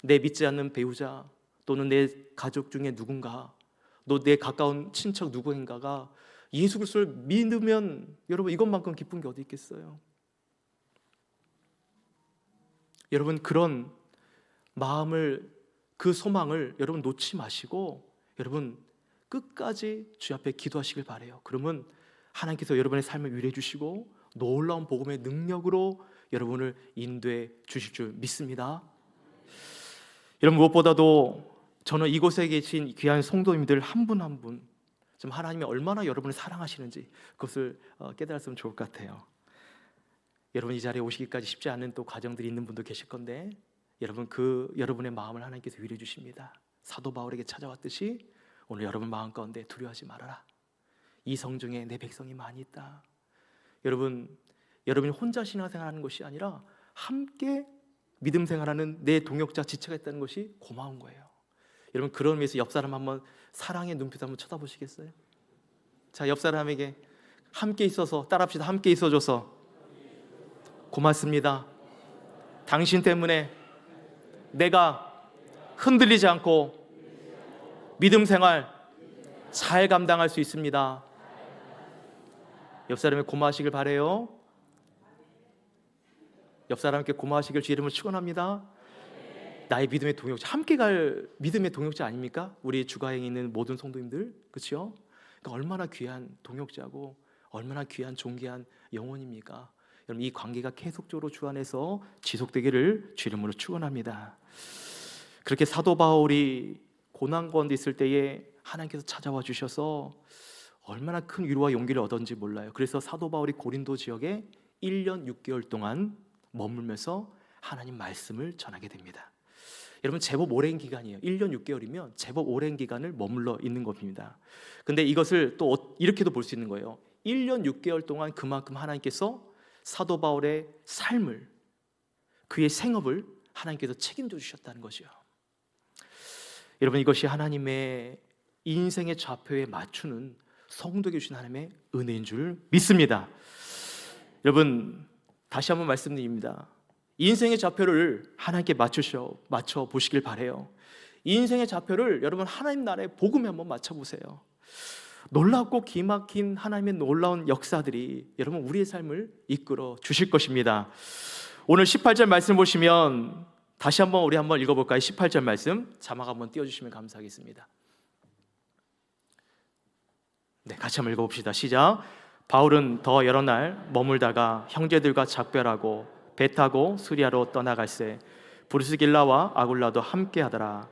내 믿지 않는 배우자 또는 내 가족 중에 누군가 너 내 가까운 친척 누구인가가 예수 그리스도를 믿으면 여러분 이것만큼 기쁜 게 어디 있겠어요? 여러분 그런 마음을, 그 소망을 여러분 놓지 마시고 여러분 끝까지 주 앞에 기도하시길 바라요. 그러면 하나님께서 여러분의 삶을 위로해 주시고 놀라운 복음의 능력으로 여러분을 인도해 주실 줄 믿습니다. 여러분 무엇보다도 저는 이곳에 계신 귀한 성도님들 한 분 한 분 좀 하나님이 얼마나 여러분을 사랑하시는지 그것을 깨달았으면 좋을 것 같아요. 여러분 이 자리에 오시기까지 쉽지 않은 또 과정들이 있는 분도 계실 건데 여러분 여러분의 마음을 하나님께서 위로해 주십니다. 사도 바울에게 찾아왔듯이 오늘 여러분 마음 가운데 두려워하지 말아라. 이 성중에 내 백성이 많이 있다. 여러분이 혼자 신앙생활하는 것이 아니라 함께 믿음 생활하는 내 동역자 지체가 있다는 것이 고마운 거예요. 여러분 그런 의미에서 옆 사람 한번 사랑의 눈빛 한번 쳐다보시겠어요? 자, 옆 사람에게 함께 있어서 따라합시다. 함께 있어줘서 고맙습니다. 당신 때문에 내가 흔들리지 않고 믿음 생활 잘 감당할 수 있습니다. 옆 사람에게 고마워하시길 바래요. 옆 사람께 고마워하시길 주 이름으로 축원합니다. 나의 믿음의 동역자, 함께 갈 믿음의 동역자 아닙니까? 우리 주가행에 있는 모든 성도님들, 그렇죠? 그러니까 얼마나 귀한 동역자고 얼마나 귀한 존귀한 영혼입니까? 여러분 이 관계가 계속적으로 주 안에서 지속되기를 주 이름으로 축원합니다. 그렇게 사도 바울이 고난 가운데 있을 때에 하나님께서 찾아와 주셔서 얼마나 큰 위로와 용기를 얻었는지 몰라요. 그래서 사도 바울이 고린도 지역에 1년 6개월 동안 머물면서 하나님 말씀을 전하게 됩니다. 여러분 제법 오랜 기간이에요. 1년 6개월이면 제법 오랜 기간을 머물러 있는 겁니다. 근데 이것을 또 이렇게도 볼 수 있는 거예요. 1년 6개월 동안 그만큼 하나님께서 사도 바울의 삶을, 그의 생업을 하나님께서 책임져 주셨다는 것이요. 여러분 이것이 하나님의 인생의 좌표에 맞추는 성도에게 주신 하나님의 은혜인 줄 믿습니다. 여러분 다시 한번 말씀드립니다. 인생의 좌표를 하나님께 맞춰 보시길 바래요. 인생의 좌표를 여러분 하나님 나라의 복음에 한번 맞춰 보세요. 놀랍고 기막힌 하나님의 놀라운 역사들이 여러분 우리의 삶을 이끌어 주실 것입니다. 오늘 18절 말씀 보시면 다시 한번 우리 한번 읽어볼까요? 18절 말씀 자막 한번 띄워주시면 감사하겠습니다. 네, 같이 한번 읽어봅시다. 시작. 바울은 더 여러 날 머물다가 형제들과 작별하고 배 타고 수리아로 떠나갈새 브루스길라와 아굴라도 함께 하더라.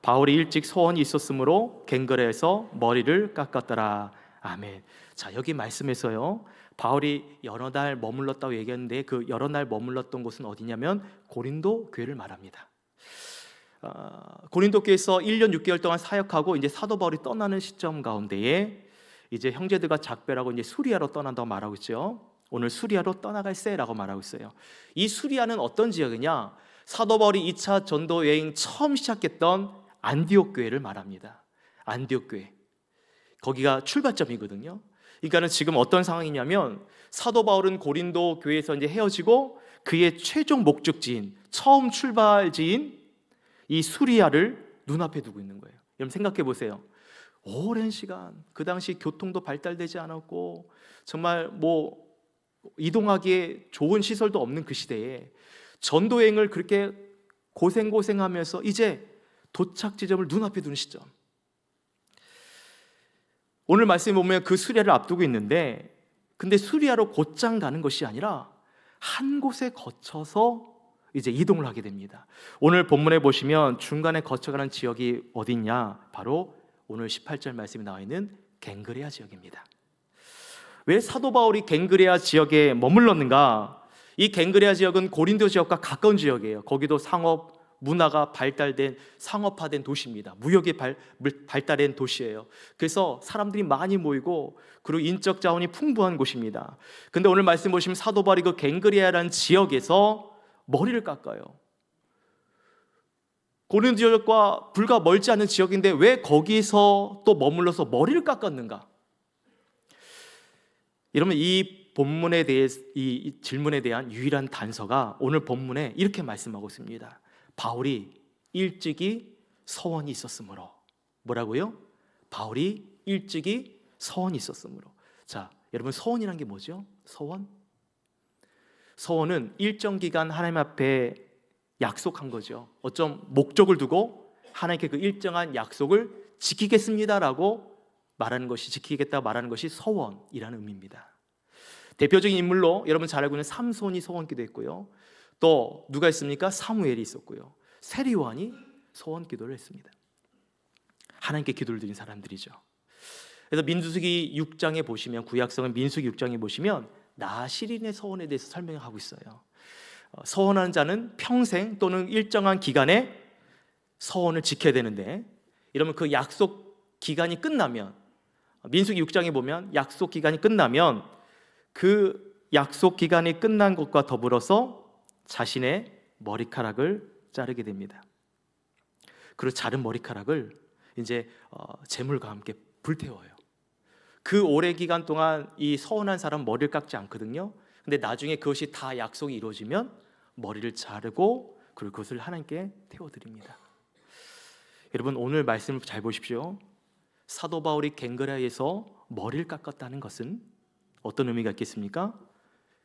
바울이 일찍 소원이 있었으므로 갱그레에서 머리를 깎았더라. 아멘. 자, 여기 말씀에서요 바울이 여러 날 머물렀다고 얘기했는데 그 여러 날 머물렀던 곳은 어디냐면 고린도 교회를 말합니다. 고린도 교회에서 1년 6개월 동안 사역하고 이제 사도 바울이 떠나는 시점 가운데에 이제 형제들과 작별하고 이제 수리아로 떠난다고 말하고 있죠. 오늘 수리아로 떠나갈새라고 말하고 있어요. 이 수리아는 어떤 지역이냐? 사도 바울이 2차 전도 여행 처음 시작했던 안디옥 교회를 말합니다. 안디옥 교회. 거기가 출발점이거든요. 그러니까는 지금 어떤 상황이냐면 사도 바울은 고린도 교회에서 이제 헤어지고 그의 최종 목적지인 처음 출발지인 이 수리아를 눈앞에 두고 있는 거예요. 여러분 생각해 보세요. 오랜 시간 그 당시 교통도 발달되지 않았고 정말 뭐 이동하기에 좋은 시설도 없는 그 시대에 전도여행을 그렇게 고생하면서 이제 도착 지점을 눈앞에 두는 시점. 오늘 말씀에 보면 그 수리아를 앞두고 있는데 근데 수리아로 곧장 가는 것이 아니라 한 곳에 거쳐서 이제 이동을 하게 됩니다. 오늘 본문에 보시면 중간에 거쳐가는 지역이 어디냐? 바로 오늘 18절 말씀이 나와 있는 갱그레아 지역입니다. 왜 사도 바울이 갱그레아 지역에 머물렀는가? 이 갱그레아 지역은 고린도 지역과 가까운 지역이에요. 거기도 상업, 문화가 발달된 상업화된 도시입니다. 무역이 발달된 도시예요. 그래서 사람들이 많이 모이고 그리고 인적 자원이 풍부한 곳입니다. 근데 오늘 말씀 보시면 사도 바울이 그 갱그레아라는 지역에서 머리를 깎아요. 고린도 지역과 불과 멀지 않은 지역인데 왜 거기서 또 머물러서 머리를 깎았는가? 여러분 이 본문에 대해 이 질문에 대한 유일한 단서가 오늘 본문에 이렇게 말씀하고 있습니다. 바울이 일찍이 소원이 있었으므로 뭐라고요? 바울이 일찍이 서원이 있었으므로. 자, 여러분 서원이란 게 뭐죠? 서원은 일정 기간 하나님 앞에 약속한 거죠. 어쩜 목적을 두고 하나님께 그 일정한 약속을 지키겠습니다라고 말하는 것이, 지키겠다 말하는 것이 서원이라는 의미입니다. 대표적인 인물로 여러분 잘 알고 있는 삼손이 서원기도 했고요. 또 누가 있습니까? 사무엘이 있었고요. 세리요한이 서원기도를 했습니다. 하나님께 기도를 드린 사람들이죠. 그래서 민수기 6장에 보시면, 구약성은 민수기 6장에 보시면 나시린의 서원에 대해서 설명하고 있어요. 서원하는 자는 평생 또는 일정한 기간에 서원을 지켜야 되는데, 이러면 그 약속 기간이 끝나면, 민수기 6장에 보면 약속 기간이 끝나면 그 약속 기간이 끝난 것과 더불어서 자신의 머리카락을 자르게 됩니다. 그리고 자른 머리카락을 이제 재물과 함께 불태워요. 그 오래 기간 동안 이 서원한 사람 머리를 깎지 않거든요. 근데 나중에 그것이 다 약속이 이루어지면 머리를 자르고 그리고 그것을 하나님께 태워드립니다. 여러분 오늘 말씀을 잘 보십시오. 사도 바울이 갱그라에서 머리를 깎았다는 것은 어떤 의미가 있겠습니까?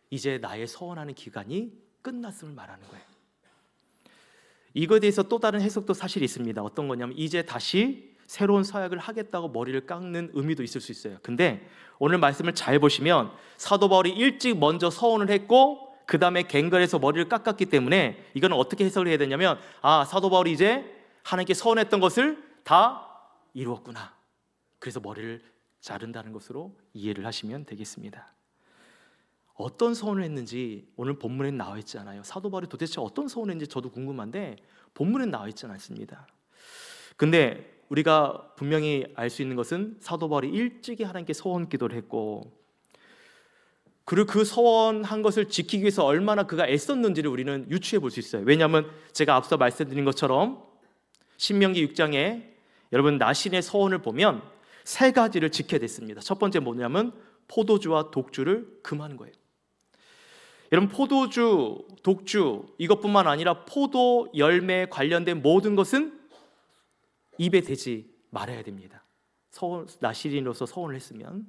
이제 나의 서원하는 기간이 끝났음을 말하는 거예요. 이거에 대해서 또 다른 해석도 사실 있습니다. 어떤 거냐면 이제 다시 새로운 서약을 하겠다고 머리를 깎는 의미도 있을 수 있어요. 근데 오늘 말씀을 잘 보시면 사도 바울이 일찍 먼저 서원을 했고 그 다음에 갱글에서 머리를 깎았기 때문에 이거는 어떻게 해석을 해야 되냐면, 사도 바울이 이제 하나님께 서원했던 것을 다 이루었구나, 그래서 머리를 자른다는 것으로 이해를 하시면 되겠습니다. 어떤 서원을 했는지 오늘 본문에 나와 있지 않아요. 사도 바울이 도대체 어떤 서원을 했는지 저도 궁금한데 본문에 나와 있지 않습니다. 근데 우리가 분명히 알 수 있는 것은 사도 바울이 일찍이 하나님께 서원 기도를 했고, 그리고 그 서원한 것을 지키기 위해서 얼마나 그가 애썼는지를 우리는 유추해 볼 수 있어요. 왜냐하면 제가 앞서 말씀드린 것처럼 신명기 6장에 여러분 나신의 서원을 보면 세 가지를 지켜야 됐습니다. 첫 번째 뭐냐면 포도주와 독주를 금하는 거예요. 여러분 포도주, 독주 이것뿐만 아니라 포도 열매에 관련된 모든 것은 입에 대지 말아야 됩니다. 나시린으로서 서원을 했으면.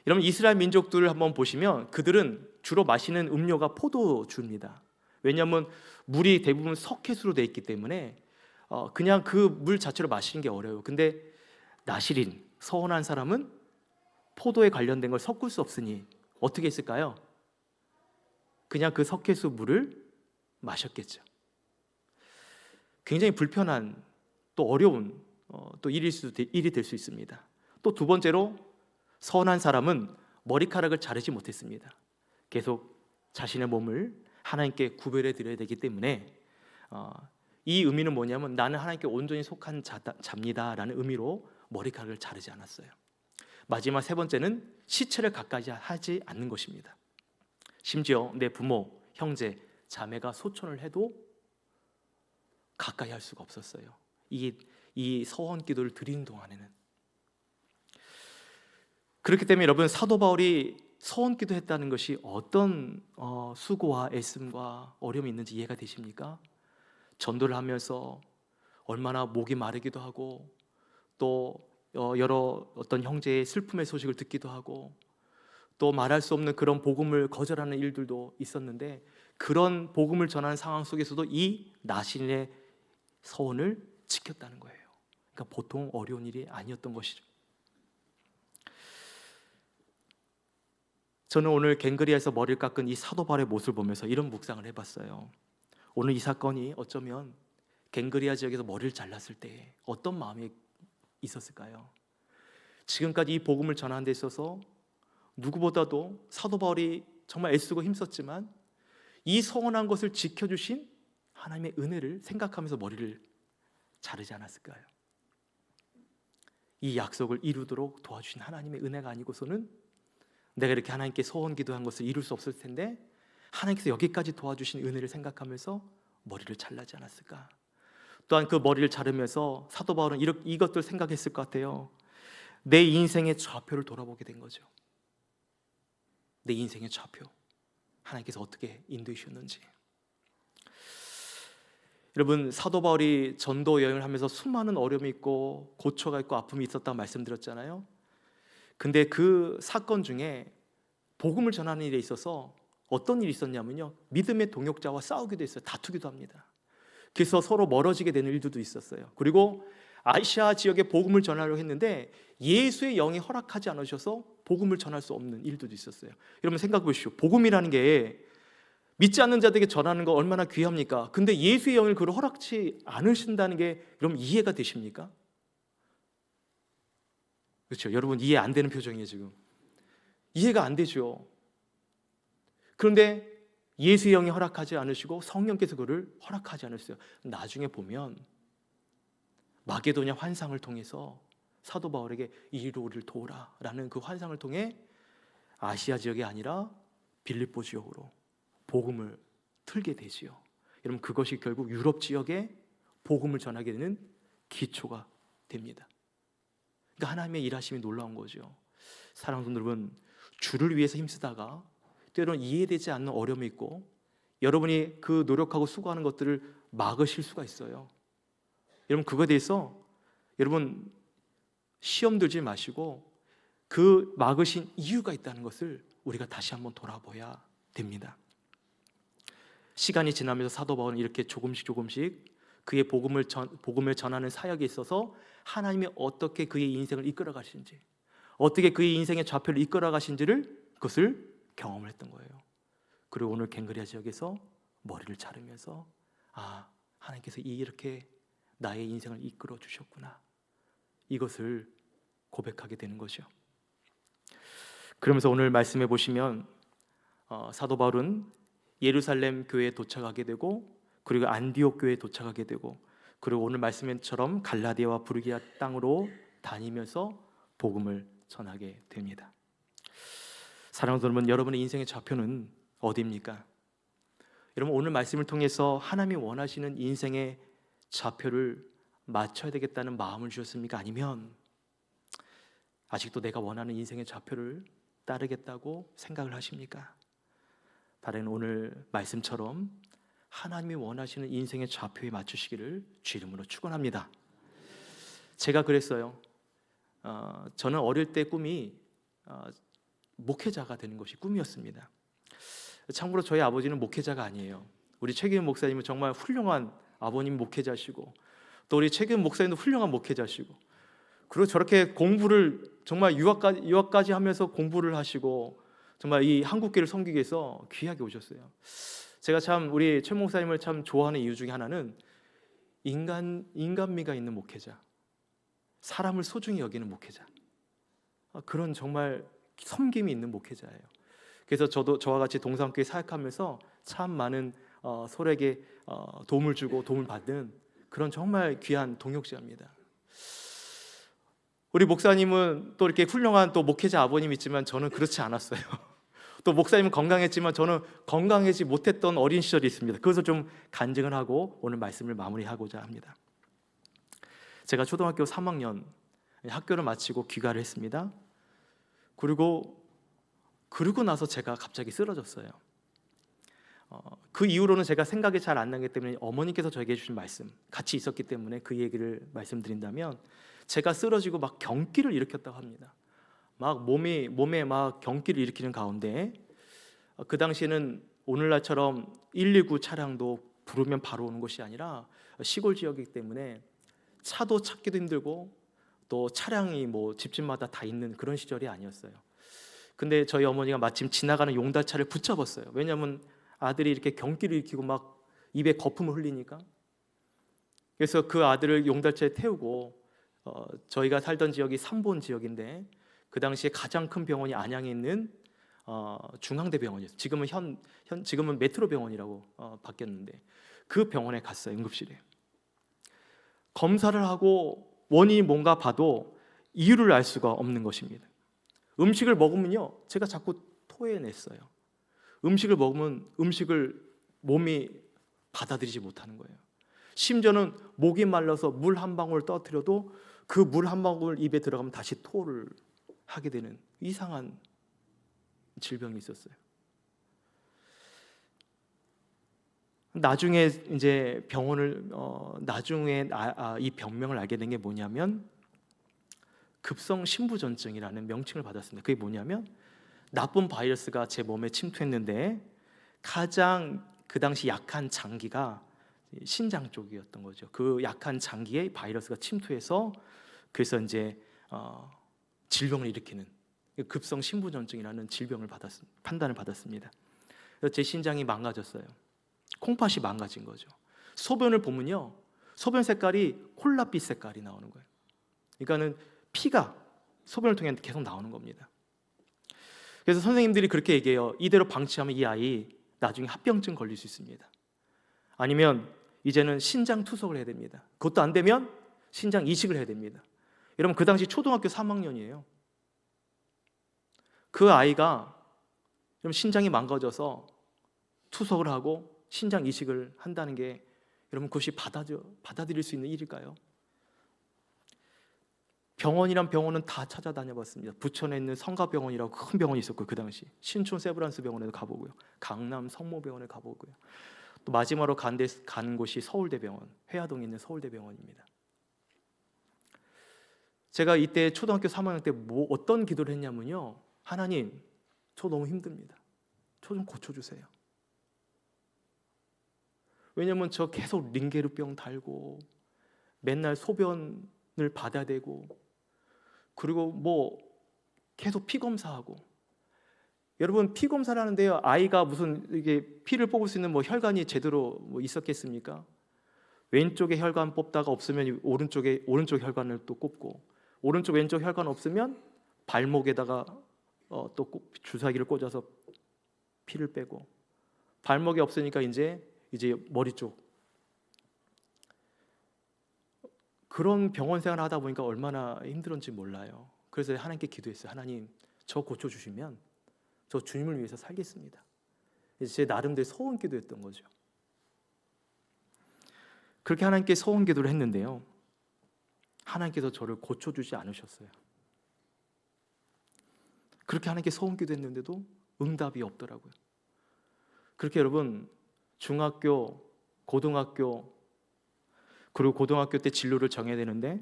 여러분 이스라엘 민족들을 한번 보시면 그들은 주로 마시는 음료가 포도주입니다. 왜냐하면 물이 대부분 석회수로 되어 있기 때문에 그냥 그 물 자체로 마시는 게 어려워요. 근데 나시린, 서원한 사람은 포도에 관련된 걸 섞을 수 없으니 어떻게 했을까요? 그냥 그 석회수 물을 마셨겠죠. 굉장히 불편한 또 어려운 또 일이 될 수 있습니다. 또 두 번째로 서원한 사람은 머리카락을 자르지 못했습니다. 계속 자신의 몸을 하나님께 구별해 드려야 되기 때문에 이 의미는 뭐냐면 나는 하나님께 온전히 속한 자입니다라는 의미로 머리카락을 자르지 않았어요. 마지막 세 번째는 시체를 가까이 하지 않는 것입니다. 심지어 내 부모, 형제, 자매가 소천을 해도 가까이 할 수가 없었어요. 이 서원 기도를 드리는 동안에는. 그렇기 때문에 여러분 사도 바울이 서원 기도했다는 것이 어떤 수고와 애씀과 어려움이 있는지 이해가 되십니까? 전도를 하면서 얼마나 목이 마르기도 하고 또 여러 어떤 형제의 슬픔의 소식을 듣기도 하고 또 말할 수 없는 그런 복음을 거절하는 일들도 있었는데 그런 복음을 전하는 상황 속에서도 이 나신의 서원을 지켰다는 거예요. 그러니까 보통 어려운 일이 아니었던 것이죠. 저는 오늘 갱그리아에서 머리를 깎은 이 사도 바울의 모습을 보면서 이런 묵상을 해봤어요. 오늘 이 사건이 어쩌면 갱그리아 지역에서 머리를 잘랐을 때 어떤 마음이 있었을까요? 지금까지 이 복음을 전하는 데 있어서 누구보다도 사도 바울이 정말 애쓰고 힘썼지만 이 서원한 것을 지켜주신 하나님의 은혜를 생각하면서 머리를 자르지 않았을까요? 이 약속을 이루도록 도와주신 하나님의 은혜가 아니고서는 내가 이렇게 하나님께 서원 기도한 것을 이룰 수 없을 텐데 하나님께서 여기까지 도와주신 은혜를 생각하면서 머리를 잘라지 않았을까? 또한 그 머리를 자르면서 사도 바울은 이것들 생각했을 것 같아요. 내 인생의 좌표를 돌아보게 된 거죠. 내 인생의 좌표, 하나님께서 어떻게 인도해 주셨는지. 여러분, 사도 바울이 전도 여행을 하면서 수많은 어려움이 있고 고초가 있고 아픔이 있었다고 말씀드렸잖아요. 근데 그 사건 중에 복음을 전하는 일에 있어서 어떤 일이 있었냐면요, 믿음의 동역자와 싸우기도 했어요. 다투기도 합니다. 그래서 서로 멀어지게 되는 일들도 있었어요. 그리고 아시아 지역에 복음을 전하려고 했는데 예수의 영이 허락하지 않으셔서 복음을 전할 수 없는 일들도 있었어요. 여러분 생각해 보십시오. 복음이라는 게 믿지 않는 자들에게 전하는 거 얼마나 귀합니까? 근데 예수의 영을 그를 허락치 않으신다는 게 여러분 이해가 되십니까? 그렇죠. 여러분 이해 안 되는 표정이에요 지금. 이해가 안 되죠. 그런데 예수의 영이 허락하지 않으시고 성령께서 그를 허락하지 않으셨어요. 나중에 보면 마게도냐 환상을 통해서 사도 바울에게 이리로 우리를 도우라 라는 그 환상을 통해 아시아 지역이 아니라 빌립보 지역으로 복음을 틀게 되지요. 여러분 그것이 결국 유럽 지역에 복음을 전하게 되는 기초가 됩니다. 그러니까 하나님의 일하심이 놀라운 거죠. 사랑하는 여러분, 주를 위해서 힘쓰다가 때로는 이해되지 않는 어려움이 있고 여러분이 그 노력하고 수고하는 것들을 막으실 수가 있어요. 여러분 그거에 대해서 여러분 시험 들지 마시고 그 막으신 이유가 있다는 것을 우리가 다시 한번 돌아봐야 됩니다. 시간이 지나면서 사도 바울은 이렇게 조금씩 그의 복음을 전하는 사역에 있어서 하나님이 어떻게 그의 인생을 이끌어 가시는지, 어떻게 그의 인생의 좌표를 이끌어 가신지를 그것을 경험을 했던 거예요. 그리고 오늘 갱그리아 지역에서 머리를 자르면서 하나님께서 이렇게 나의 인생을 이끌어 주셨구나, 이것을 고백하게 되는 거죠. 그러면서 오늘 말씀해 보시면 사도 바울은 예루살렘 교회에 도착하게 되고 그리고 안디옥 교회에 도착하게 되고 그리고 오늘 말씀처럼 갈라디아와 부르기아 땅으로 다니면서 복음을 전하게 됩니다. 사랑하는 여러분, 여러분의 인생의 좌표는 어디입니까? 여러분 오늘 말씀을 통해서 하나님이 원하시는 인생의 좌표를 맞춰야 되겠다는 마음을 주셨습니까? 아니면 아직도 내가 원하는 인생의 좌표를 따르겠다고 생각을 하십니까? 바라는 오늘 말씀처럼 하나님이 원하시는 인생의 좌표에 맞추시기를 주 이름으로 축원합니다. 제가 그랬어요. 저는 어릴 때 꿈이 목회자가 되는 것이 꿈이었습니다. 참고로 저희 아버지는 목회자가 아니에요. 우리 최기훈 목사님은 정말 훌륭한 아버님 목회자시고 또 우리 최기훈 목사님도 훌륭한 목회자시고 그리고 저렇게 공부를 정말 유학까지 하면서 공부를 하시고 정말 이 한국교회를 섬기기 위해서 귀하게 오셨어요. 제가 참 우리 최 목사님을 참 좋아하는 이유 중에 하나는 인간미가 있는 목회자, 사람을 소중히 여기는 목회자, 그런 정말 섬김이 있는 목회자예요. 그래서 저도 저와 같이 동산교회 사역하면서 참 많은 서로에게 도움을 주고 도움을 받는 그런 정말 귀한 동역자입니다. 우리 목사님은 또 이렇게 훌륭한 또 목회자 아버님이 있지만 저는 그렇지 않았어요. 또 목사님은 건강했지만 저는 건강하지 못했던 어린 시절이 있습니다. 그것을 좀 간증을 하고 오늘 말씀을 마무리하고자 합니다. 제가 초등학교 3학년 학교를 마치고 귀가를 했습니다. 그리고 나서 제가 갑자기 쓰러졌어요. 그 이후로는 제가 생각이 잘 안 나기 때문에 어머니께서 저에게 해주신 말씀 같이 있었기 때문에 그 얘기를 말씀드린다면 제가 쓰러지고 막 경기를 일으켰다고 합니다. 막 몸에 막 경기를 일으키는 가운데 그 당시에는 오늘날처럼 119 차량도 부르면 바로 오는 것이 아니라 시골 지역이기 때문에 차도 찾기도 힘들고 또 차량이 뭐 집집마다 다 있는 그런 시절이 아니었어요. 근데 저희 어머니가 마침 지나가는 용달차를 붙잡았어요. 왜냐하면 아들이 이렇게 경기를 일으키고 막 입에 거품을 흘리니까. 그래서 그 아들을 용달차에 태우고 저희가 살던 지역이 삼본 지역인데 그 당시에 가장 큰 병원이 안양에 있는 중앙대병원이었어요. 지금은 메트로병원이라고 바뀌었는데 그 병원에 갔어요. 응급실에. 검사를 하고 원인이 뭔가 봐도 이유를 알 수가 없는 것입니다. 음식을 먹으면요, 제가 자꾸 토해냈어요. 음식을 먹으면 음식을 몸이 받아들이지 못하는 거예요. 심지어는 목이 말라서 물 한 방울 떠뜨려도 그 물 한 방울 입에 들어가면 다시 토를 하게 되는 이상한 질병이 있었어요. 나중에 이제 병원을 나중에 이 병명을 알게 된 게 뭐냐면 급성 신부전증이라는 명칭을 받았습니다. 그게 뭐냐면 나쁜 바이러스가 제 몸에 침투했는데 가장 그 당시 약한 장기가 신장 쪽이었던 거죠. 그 약한 장기에 바이러스가 침투해서 그래서 이제 질병을 일으키는 급성 신부전증이라는 질병을 판단을 받았습니다. 그래서 제 신장이 망가졌어요. 콩팥이 망가진 거죠. 소변을 보면요, 소변 색깔이 콜라빛 색깔이 나오는 거예요. 그러니까는 피가 소변을 통해 계속 나오는 겁니다. 그래서 선생님들이 그렇게 얘기해요. 이대로 방치하면 이 아이 나중에 합병증 걸릴 수 있습니다. 아니면 이제는 신장 투석을 해야 됩니다. 그것도 안 되면 신장 이식을 해야 됩니다. 여러분, 그 당시 초등학교 3학년이에요. 그 아이가 신장이 망가져서 투석을 하고 신장 이식을 한다는 게 여러분, 그것이 받아들일 수 있는 일일까요? 병원이란 병원은 다 찾아다녀봤습니다. 부천에 있는 성가병원이라고 큰 병원이 있었고요. 그 당시 신촌 세브란스 병원에도 가보고요, 강남 성모병원에 가보고요, 또 마지막으로 간 곳이 서울대병원, 회화동에 있는 서울대병원입니다. 제가 이때 초등학교 3학년 때 어떤 기도를 했냐면요, 하나님, 저 너무 힘듭니다. 저 좀 고쳐주세요. 왜냐면 저 계속 링게르병 달고 맨날 소변을 받아야 되고, 그리고 뭐 계속 피 검사하고. 여러분, 피 검사를 하는데요, 아이가 무슨 이게 피를 뽑을 수 있는 뭐 혈관이 제대로 뭐 있었겠습니까? 왼쪽에 혈관 뽑다가 없으면 오른쪽 혈관을 또 꼽고, 오른쪽 왼쪽 혈관 없으면 발목에다가 또 주사기를 꽂아서 피를 빼고, 발목이 없으니까 이제 머리 쪽. 그런 병원 생활을 하다 보니까 얼마나 힘들었는지 몰라요. 그래서 하나님께 기도했어요. 하나님, 저 고쳐주시면 저 주님을 위해서 살겠습니다. 제 나름대로 소원 기도했던 거죠. 그렇게 하나님께 소원 기도를 했는데요, 하나님께서 저를 고쳐주지 않으셨어요. 그렇게 하나님께 소원 기도했는데도 응답이 없더라고요. 그렇게 여러분, 중학교, 고등학교, 그리고 고등학교 때 진로를 정해야 되는데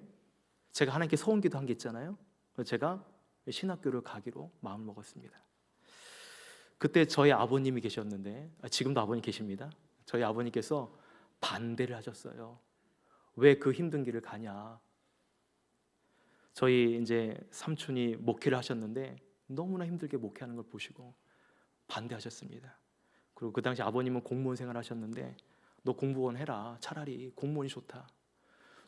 제가 하나님께 소원 기도한 게 있잖아요. 제가 신학교를 가기로 마음을 먹었습니다. 그때 저희 아버님이 계셨는데, 지금도 아버님 계십니다. 저희 아버님께서 반대를 하셨어요. 왜 그 힘든 길을 가냐. 저희 이제 삼촌이 목회를 하셨는데 너무나 힘들게 목회하는 걸 보시고 반대하셨습니다. 그리고 그 당시 아버님은 공무원 생활 하셨는데, 너 공무원 해라, 차라리 공무원이 좋다.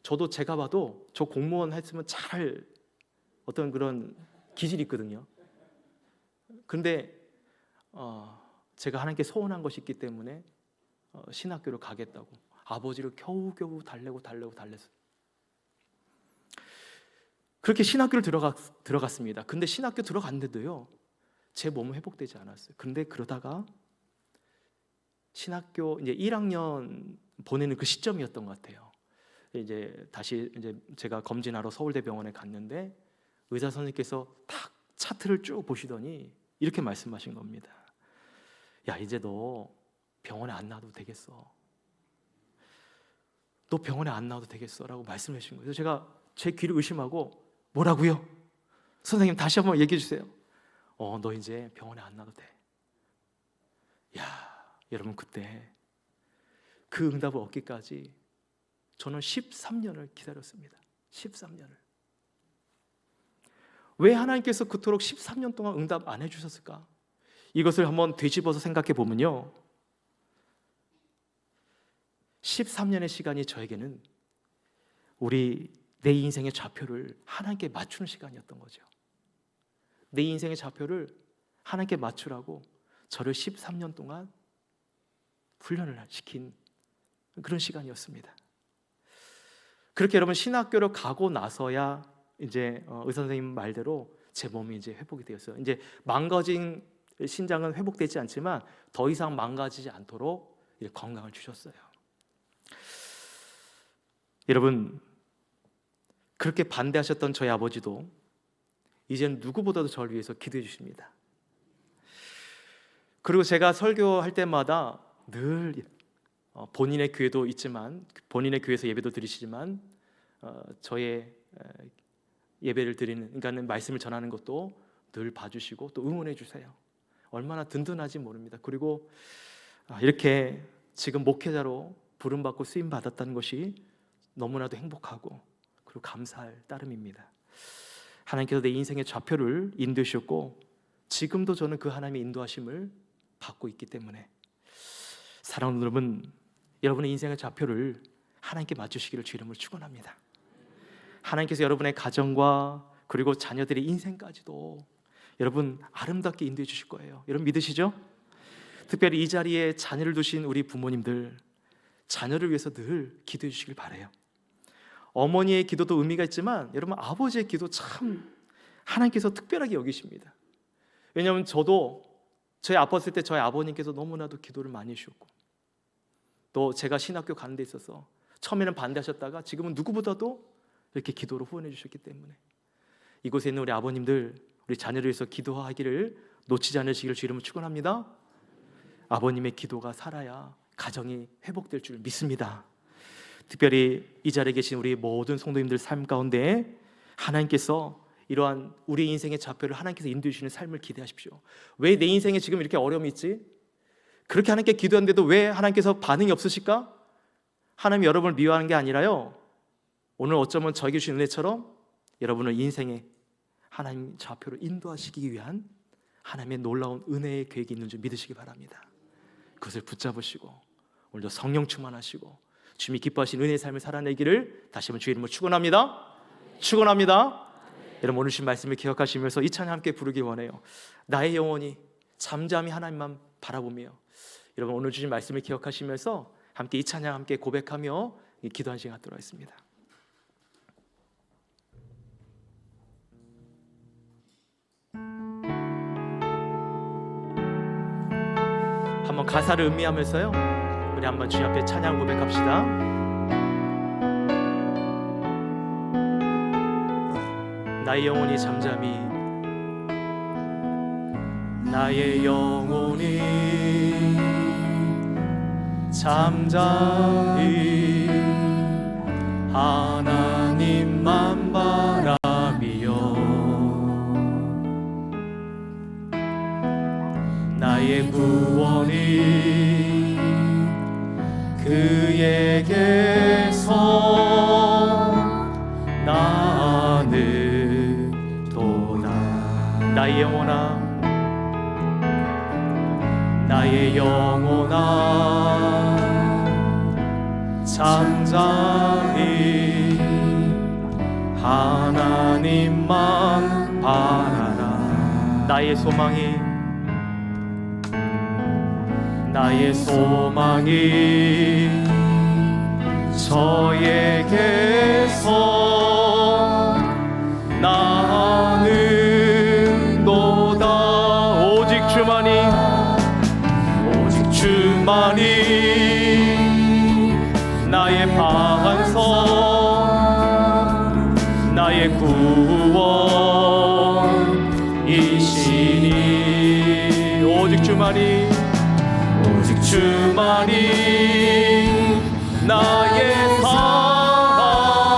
저도 제가 봐도 저 공무원 했으면 잘 어떤 그런 기질이 있거든요. 근데 제가 하나님께 소원한 것이 있기 때문에 신학교를 가겠다고 아버지를 겨우겨우 달래서 그렇게 신학교를 들어갔습니다. 근데 신학교 들어갔는데도요, 제 몸은 회복되지 않았어요. 근데 그러다가 신학교 이제 1학년 보내는 그 시점이었던 것 같아요. 이제 다시 이제 제가 검진하러 서울대병원에 갔는데 의사 선생님께서 딱 차트를 쭉 보시더니 이렇게 말씀하신 겁니다. 야, 이제 너 병원에 안 나와도 되겠어. 너 병원에 안 나와도 되겠어라고 말씀해 주신 거예요. 그래서 제가 제 귀를 의심하고, 뭐라고요? 선생님, 다시 한번 얘기해 주세요. 너 이제 병원에 안 나와도 돼. 야, 여러분, 그때 그 응답을 얻기까지 저는 13년을 기다렸습니다. 13년을. 왜 하나님께서 그토록 13년 동안 응답 안 해주셨을까? 이것을 한번 되짚어서 생각해 보면요, 13년의 시간이 저에게는 내 인생의 좌표를 하나님께 맞추는 시간이었던 거죠. 내 인생의 좌표를 하나님께 맞추라고 저를 13년 동안 훈련을 시킨 그런 시간이었습니다. 그렇게 여러분, 신학교를 가고 나서야 이제 의사 선생님 말대로 제 몸이 이제 회복이 되었어요. 이제 망가진 신장은 회복되지 않지만 더 이상 망가지지 않도록 건강을 주셨어요. 여러분, 그렇게 반대하셨던 저희 아버지도 이제는 누구보다도 저를 위해서 기도해 주십니다. 그리고 제가 설교할 때마다 늘 본인의 교회도 있지만 본인의 교회에서 예배도 드리시지만 저의 예배를 드리는 그러니까는 말씀을 전하는 것도 늘 봐주시고 또 응원해 주세요. 얼마나 든든하지 모릅니다. 그리고 이렇게 지금 목회자로 부름받고 쓰임 받았다는 것이 너무나도 행복하고 그리고 감사할 따름입니다. 하나님께서 내 인생의 좌표를 인도하셨고 지금도 저는 그 하나님의 인도하심을 받고 있기 때문에 사랑하는 여러분, 여러분의 인생의 좌표를 하나님께 맞추시기를 주 이름으로 축원합니다. 하나님께서 여러분의 가정과 그리고 자녀들의 인생까지도 여러분 아름답게 인도해 주실 거예요. 여러분 믿으시죠? 특별히 이 자리에 자녀를 두신 우리 부모님들, 자녀를 위해서 늘 기도해 주시길 바라요. 어머니의 기도도 의미가 있지만 여러분 아버지의 기도 참 하나님께서 특별하게 여기십니다. 왜냐하면 저도 저희 아팠을 때 저희 아버님께서 너무나도 기도를 많이 해주셨고 또 제가 신학교 가는 데 있어서 처음에는 반대하셨다가 지금은 누구보다도 이렇게 기도로 후원해 주셨기 때문에 이곳에 있는 우리 아버님들, 우리 자녀를 위해서 기도하기를 놓치지 않으시기를 주 이름으로 축원합니다. 아버님의 기도가 살아야 가정이 회복될 줄 믿습니다. 특별히 이 자리에 계신 우리 모든 성도님들 삶 가운데 하나님께서 이러한 우리 인생의 좌표를 하나님께서 인도해 주시는 삶을 기대하십시오. 왜 내 인생에 지금 이렇게 어려움이 있지? 그렇게 하나님께 기도하는데도 왜 하나님께서 반응이 없으실까? 하나님이 여러분을 미워하는 게 아니라요, 오늘 어쩌면 저에게 주신 은혜처럼 여러분을 인생의 하나님 좌표를 인도하시기 위한 하나님의 놀라운 은혜의 계획이 있는 줄 믿으시기 바랍니다. 그것을 붙잡으시고 오늘도 성령 충만하시고 주님이 기뻐하신 은혜의 삶을 살아내기를 다시 한번 주의 이름으로 축원합니다. 축원합니다. 여러분 오늘 주신 말씀을 기억하시면서 이 찬양 함께 부르기 원해요. 나의 영혼이 잠잠히 하나님만 바라보며. 여러분 오늘 주신 말씀을 기억하시면서 함께 이 찬양 함께 고백하며 기도한 시간 갖도록 하겠습니다. 한번 가사를 음미하면서요 우리 한번 주님 앞에 찬양 고백합시다. 나의 영혼이 잠잠히, 나의 영혼이 잠잠히 하나님만 바라며 나의 구원이 그에게서 나는 도다. 나의 영혼아, 나의 영혼아 잠잠히 하나님만 바라라. 나의 소망이, 나의 소망이 저에게서 나는 도다. 오직 주만이, 오직 주만이 나의 반석, 나의 구원이시니. 오직 주만이, 오직 주만이 나의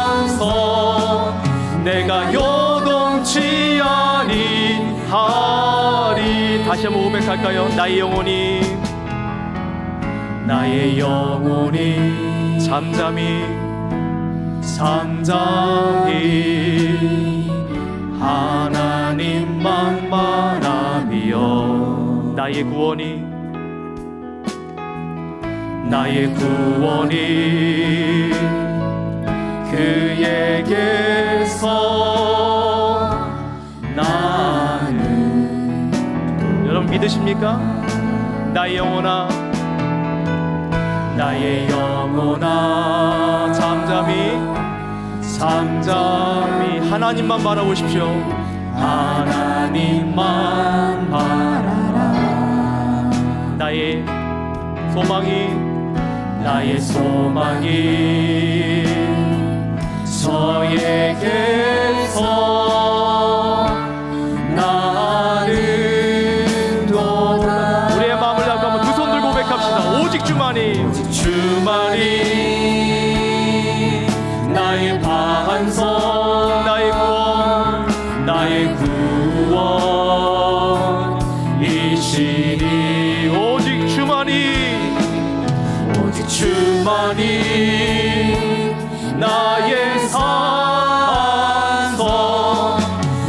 반석, 내가 요동치 아니하리. 다시 한번 고백할까요? 나의 영혼이, 나의 영혼이 잠잠히 하나님만 바라며 나의 구원이, 나의 구원이 그에게서 나는. 여러분 믿으십니까? 나의 영혼아, 나의 영혼아 잠잠히 하나님만 바라보십시오. 하나님만 바라라. 나의 소망이, 나의 소망이 저에게서 나는 도다. 우리의 마음을 다하고 한번 두 손 들고 고백합시다. 오직 주만이, 오직 주 나의 산성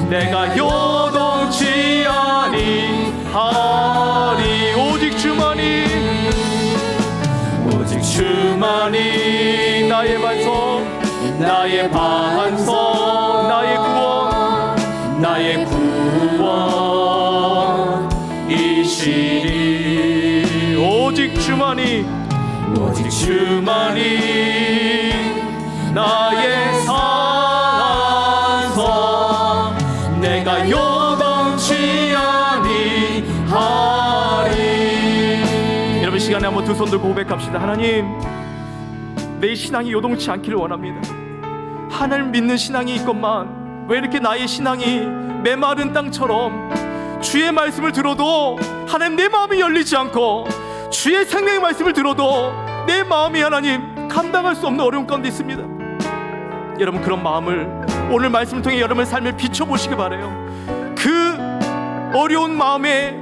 내가 요동치 아니하리. 오직 주만이 나의 반성, 나의 반성, 나의 구원이시리. 오직 주만이 나의 산성 내가 요동치 아니하리. 여러분 시간에 한번 두 손 들고 고백합시다. 하나님, 내 신앙이 요동치 않기를 원합니다. 하나님 믿는 신앙이 있건만 왜 이렇게 나의 신앙이 메마른 땅처럼 주의 말씀을 들어도 하나님 내 마음이 열리지 않고 주의 생명의 말씀을 들어도 내 마음이 하나님 감당할 수 없는 어려움 가운데 있습니다. 여러분 그런 마음을 오늘 말씀을 통해 여러분의 삶에 비춰보시기 바라요. 그 어려운 마음의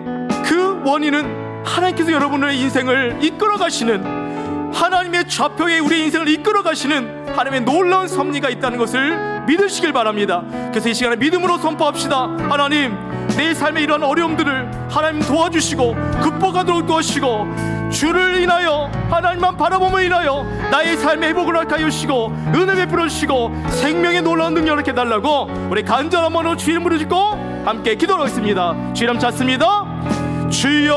그 원인은 하나님께서 여러분의 인생을 이끌어 가시는, 하나님의 좌표에 우리의 인생을 이끌어 가시는 하나님의 놀라운 섭리가 있다는 것을 믿으시길 바랍니다. 그래서 이 시간에 믿음으로 선포합시다. 하나님, 내 삶에 이러한 어려움들을 하나님 도와주시고 극복하도록 도와주시고, 주를 인하여 하나님만 바라봄을 인하여 나의 삶의 회복을 하게 하시고 은혜 베풀어 주시고 생명의 놀라운 능력을 이렇게 달라고 우리 간절한 마음으로 주의 이름으로 짓고 함께 기도하겠습니다. 주의 이름 찾습니다. 주여,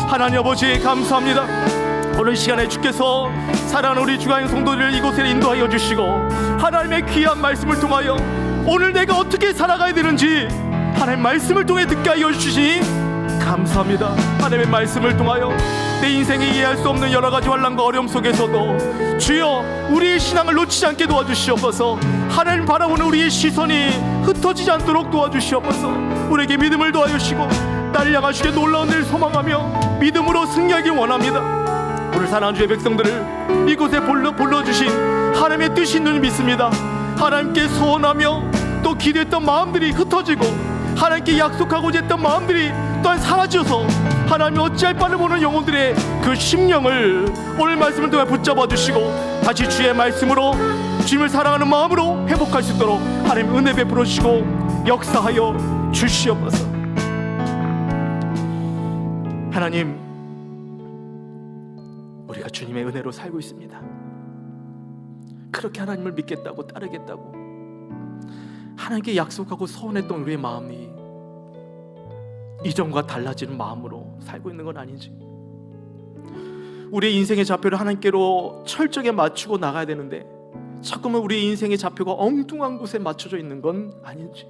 하나님 아버지 감사합니다. 오늘 시간에 주께서 사랑하는 우리 주가인 성도들을 이곳에 인도하여 주시고 하나님의 귀한 말씀을 통하여 오늘 내가 어떻게 살아가야 되는지 하나님 말씀을 통해 듣게 하여 주시니 감사합니다. 하나님의 말씀을 통하여 내 인생에 이해할 수 없는 여러 가지 환난과 어려움 속에서도 주여 우리의 신앙을 놓치지 않게 도와주시옵소서. 하나님 바라보는 우리의 시선이 흩어지지 않도록 도와주시옵소서. 우리에게 믿음을 도와주시고 나를 향한 주의 놀라운 일을 소망하며 믿음으로 승리하길 원합니다. 오늘 사랑하는 주의 백성들을 이곳에 불러주신 하나님의 뜻이 있는 줄 믿습니다. 하나님께 소원하며 또 기도했던 마음들이 흩어지고 하나님께 약속하고자 했던 마음들이 또한 사라져서 하나님이 어찌할 바를 모르는 영혼들의 그 심령을 오늘 말씀을 통해 붙잡아 주시고 다시 주의 말씀으로 주님을 사랑하는 마음으로 회복할 수 있도록 하나님 은혜 베풀어 주시고 역사하여 주시옵소서. 하나님, 우리가 주님의 은혜로 살고 있습니다. 그렇게 하나님을 믿겠다고 따르겠다고 하나님께 약속하고 서원했던 우리의 마음이 이전과 달라지는 마음으로 살고 있는 건 아닌지, 우리의 인생의 좌표를 하나님께로 철저하게 맞추고 나가야 되는데 자꾸만 우리의 인생의 좌표가 엉뚱한 곳에 맞춰져 있는 건 아닌지,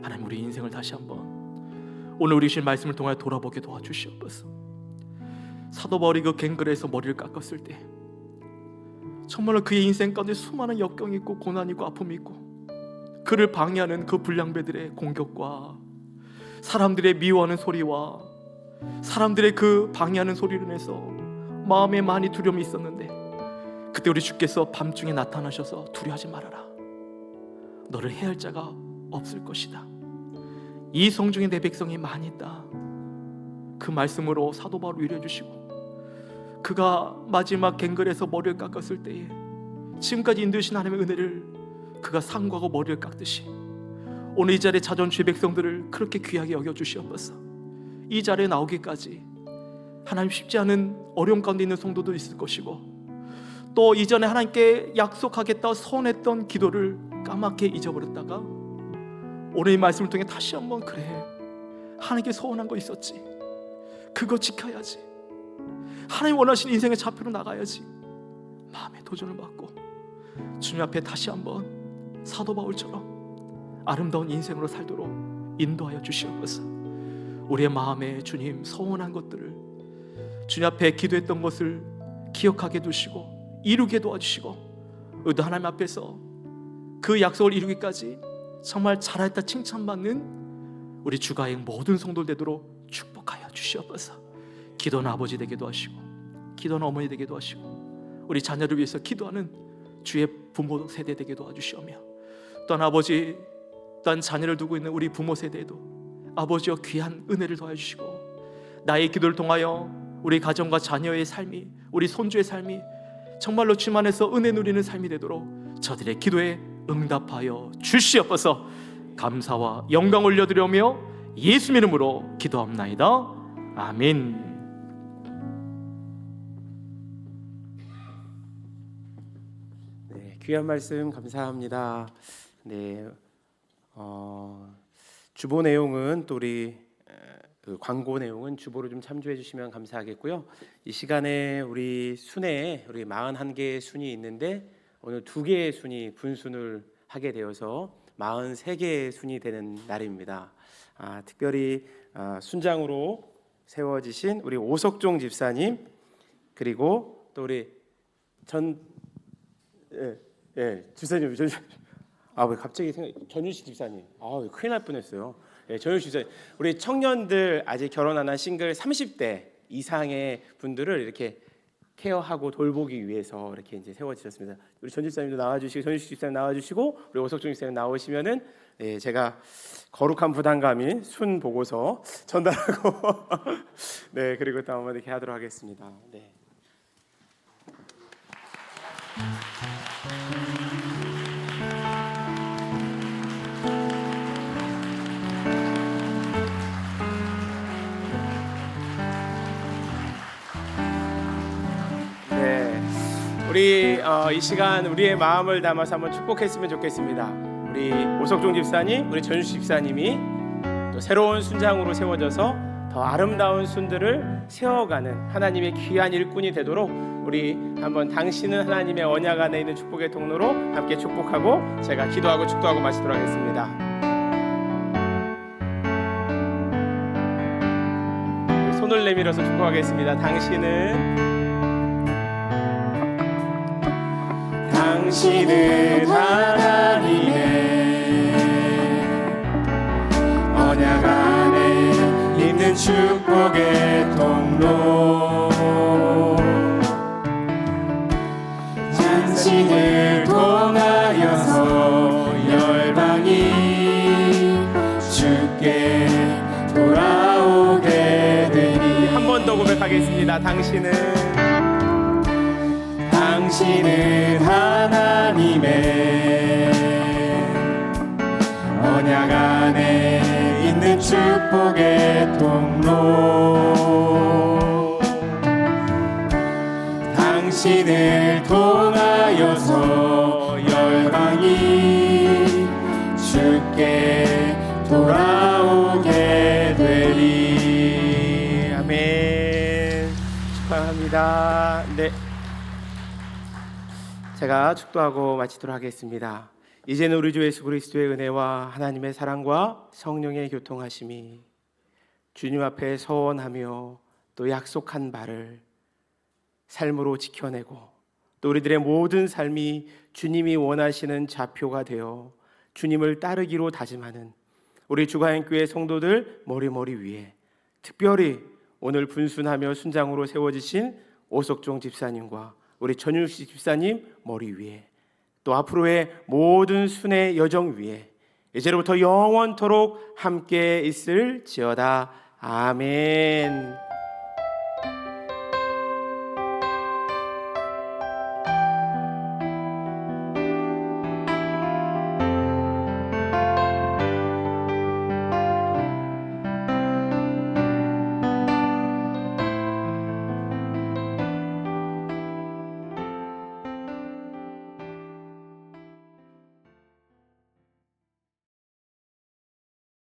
하나님 우리 인생을 다시 한번 오늘 우리 주신 말씀을 통하여 돌아보게 도와주시옵소서. 사도 바울이 그 갱글에서 머리를 깎았을 때 정말로 그의 인생 가운데 수많은 역경이 있고 고난이 있고 아픔이 있고 그를 방해하는 그 불량배들의 공격과 사람들의 미워하는 소리와 사람들의 그 방해하는 소리로 인해서 마음에 많이 두려움이 있었는데 그때 우리 주께서 밤중에 나타나셔서 두려워하지 말아라, 너를 해할 자가 없을 것이다, 이 성중에 내 백성이 많이 있다, 그 말씀으로 사도 바울을 위로해 주시고 그가 마지막 갱글에서 머리를 깎았을 때에 지금까지 인도하신 하나님의 은혜를 그가 상고하고 머리를 깎듯이 오늘 이 자리에 찾아온 주의 백성들을 그렇게 귀하게 여겨주시옵소서. 이 자리에 나오기까지 하나님 쉽지 않은 어려움 가운데 있는 성도도 있을 것이고 또 이전에 하나님께 약속하겠다 서원했던 기도를 까맣게 잊어버렸다가 오늘 이 말씀을 통해 다시 한번 그래, 하나님께 서원한 거 있었지, 그거 지켜야지, 하나님 원하시는 인생의 좌표로 나가야지 마음의 도전을 받고 주님 앞에 다시 한번 사도 바울처럼 아름다운 인생으로 살도록 인도하여 주시옵소서. 우리의 마음에 주님 서원한 것들을 주님 앞에 기도했던 것을 기억하게 두시고 이루게 도와주시고 또 하나님 앞에서 그 약속을 이루기까지 정말 잘했다 칭찬받는 우리 주가의 모든 성도들 되도록 축복하여 주시옵소서. 기도는 아버지 되게 도와주시고 기도는 어머니 되게 도와주시고 우리 자녀를 위해서 기도하는 주의 부모 세대 되게 도와주시오며 또한 아버지 또한 자녀를 두고 있는 우리 부모 세대에도 아버지와 귀한 은혜를 더해주시고 나의 기도를 통하여 우리 가정과 자녀의 삶이, 우리 손주의 삶이 정말로 주님 안에서 은혜 누리는 삶이 되도록 저들의 기도에 응답하여 주시옵소서. 감사와 영광 올려드리며 예수 이름으로 기도합나이다. 아멘. 네, 귀한 말씀 감사합니다. 네, 주보 내용은 또 우리 그 광고 내용은 주보로 좀 참조해 주시면 감사하겠고요. 이 시간에 우리 순회에 우리 41개의 순이 있는데 오늘 2개의 순이 분순을 하게 되어서 43개의 순이 되는 날입니다. 특별히 순장으로 세워지신 우리 오석종 집사님, 그리고 또 우리 집사님, 왜 갑자기 전유식 집사님, 큰일 날 뻔했어요. 전유식 집사님, 우리 청년들 아직 결혼 안 한 싱글 30대 이상의 분들을 이렇게 케어하고 돌보기 위해서 이렇게 이제 세워지셨습니다. 우리 전 집사님도 나와주시고, 전유식 집사님 나와주시고, 우리 오석종 집사님 나오시면은 제가 거룩한 부담감이 순 보고서 전달하고 네, 그리고 또 한번 이렇게 하도록 하겠습니다. 네. 우리 이 시간 우리의 마음을 담아서 한번 축복했으면 좋겠습니다. 우리 오석종 집사님, 우리 전유식 집사님이 또 새로운 순장으로 세워져서 더 아름다운 순들을 세워가는 하나님의 귀한 일꾼이 되도록 우리 한번 당신은 하나님의 언약 안에 있는 축복의 통로로 함께 축복하고 제가 기도하고 축도하고 마치도록 하겠습니다. 손을 내밀어서 축복하겠습니다. 당신은 하나님의 언약 안에 있는 축복의 통로, 당신을 통하여서 열방이 주께 돌아오게 되니. 한 번 더 고백하겠습니다. 당신은 하나님의 언약 안에 있는 축복의 통로, 당신을 통하여서 열방이 주께 돌아오게 되리. 아멘. 축하합니다. 네. 제가 축도하고 마치도록 하겠습니다. 이제는 우리 주 예수 그리스도의 은혜와 하나님의 사랑과 성령의 교통하심이 주님 앞에 서원하며 또 약속한 바를 삶으로 지켜내고 또 우리들의 모든 삶이 주님이 원하시는 좌표가 되어 주님을 따르기로 다짐하는 우리 주가인교회 성도들 머리머리 위에 특별히 오늘 분순하며 순장으로 세워지신 오석종 집사님과 우리 전유식 집사님 머리 위에 또 앞으로의 모든 순회 여정 위에 이제로부터 영원토록 함께 있을지어다. 아멘.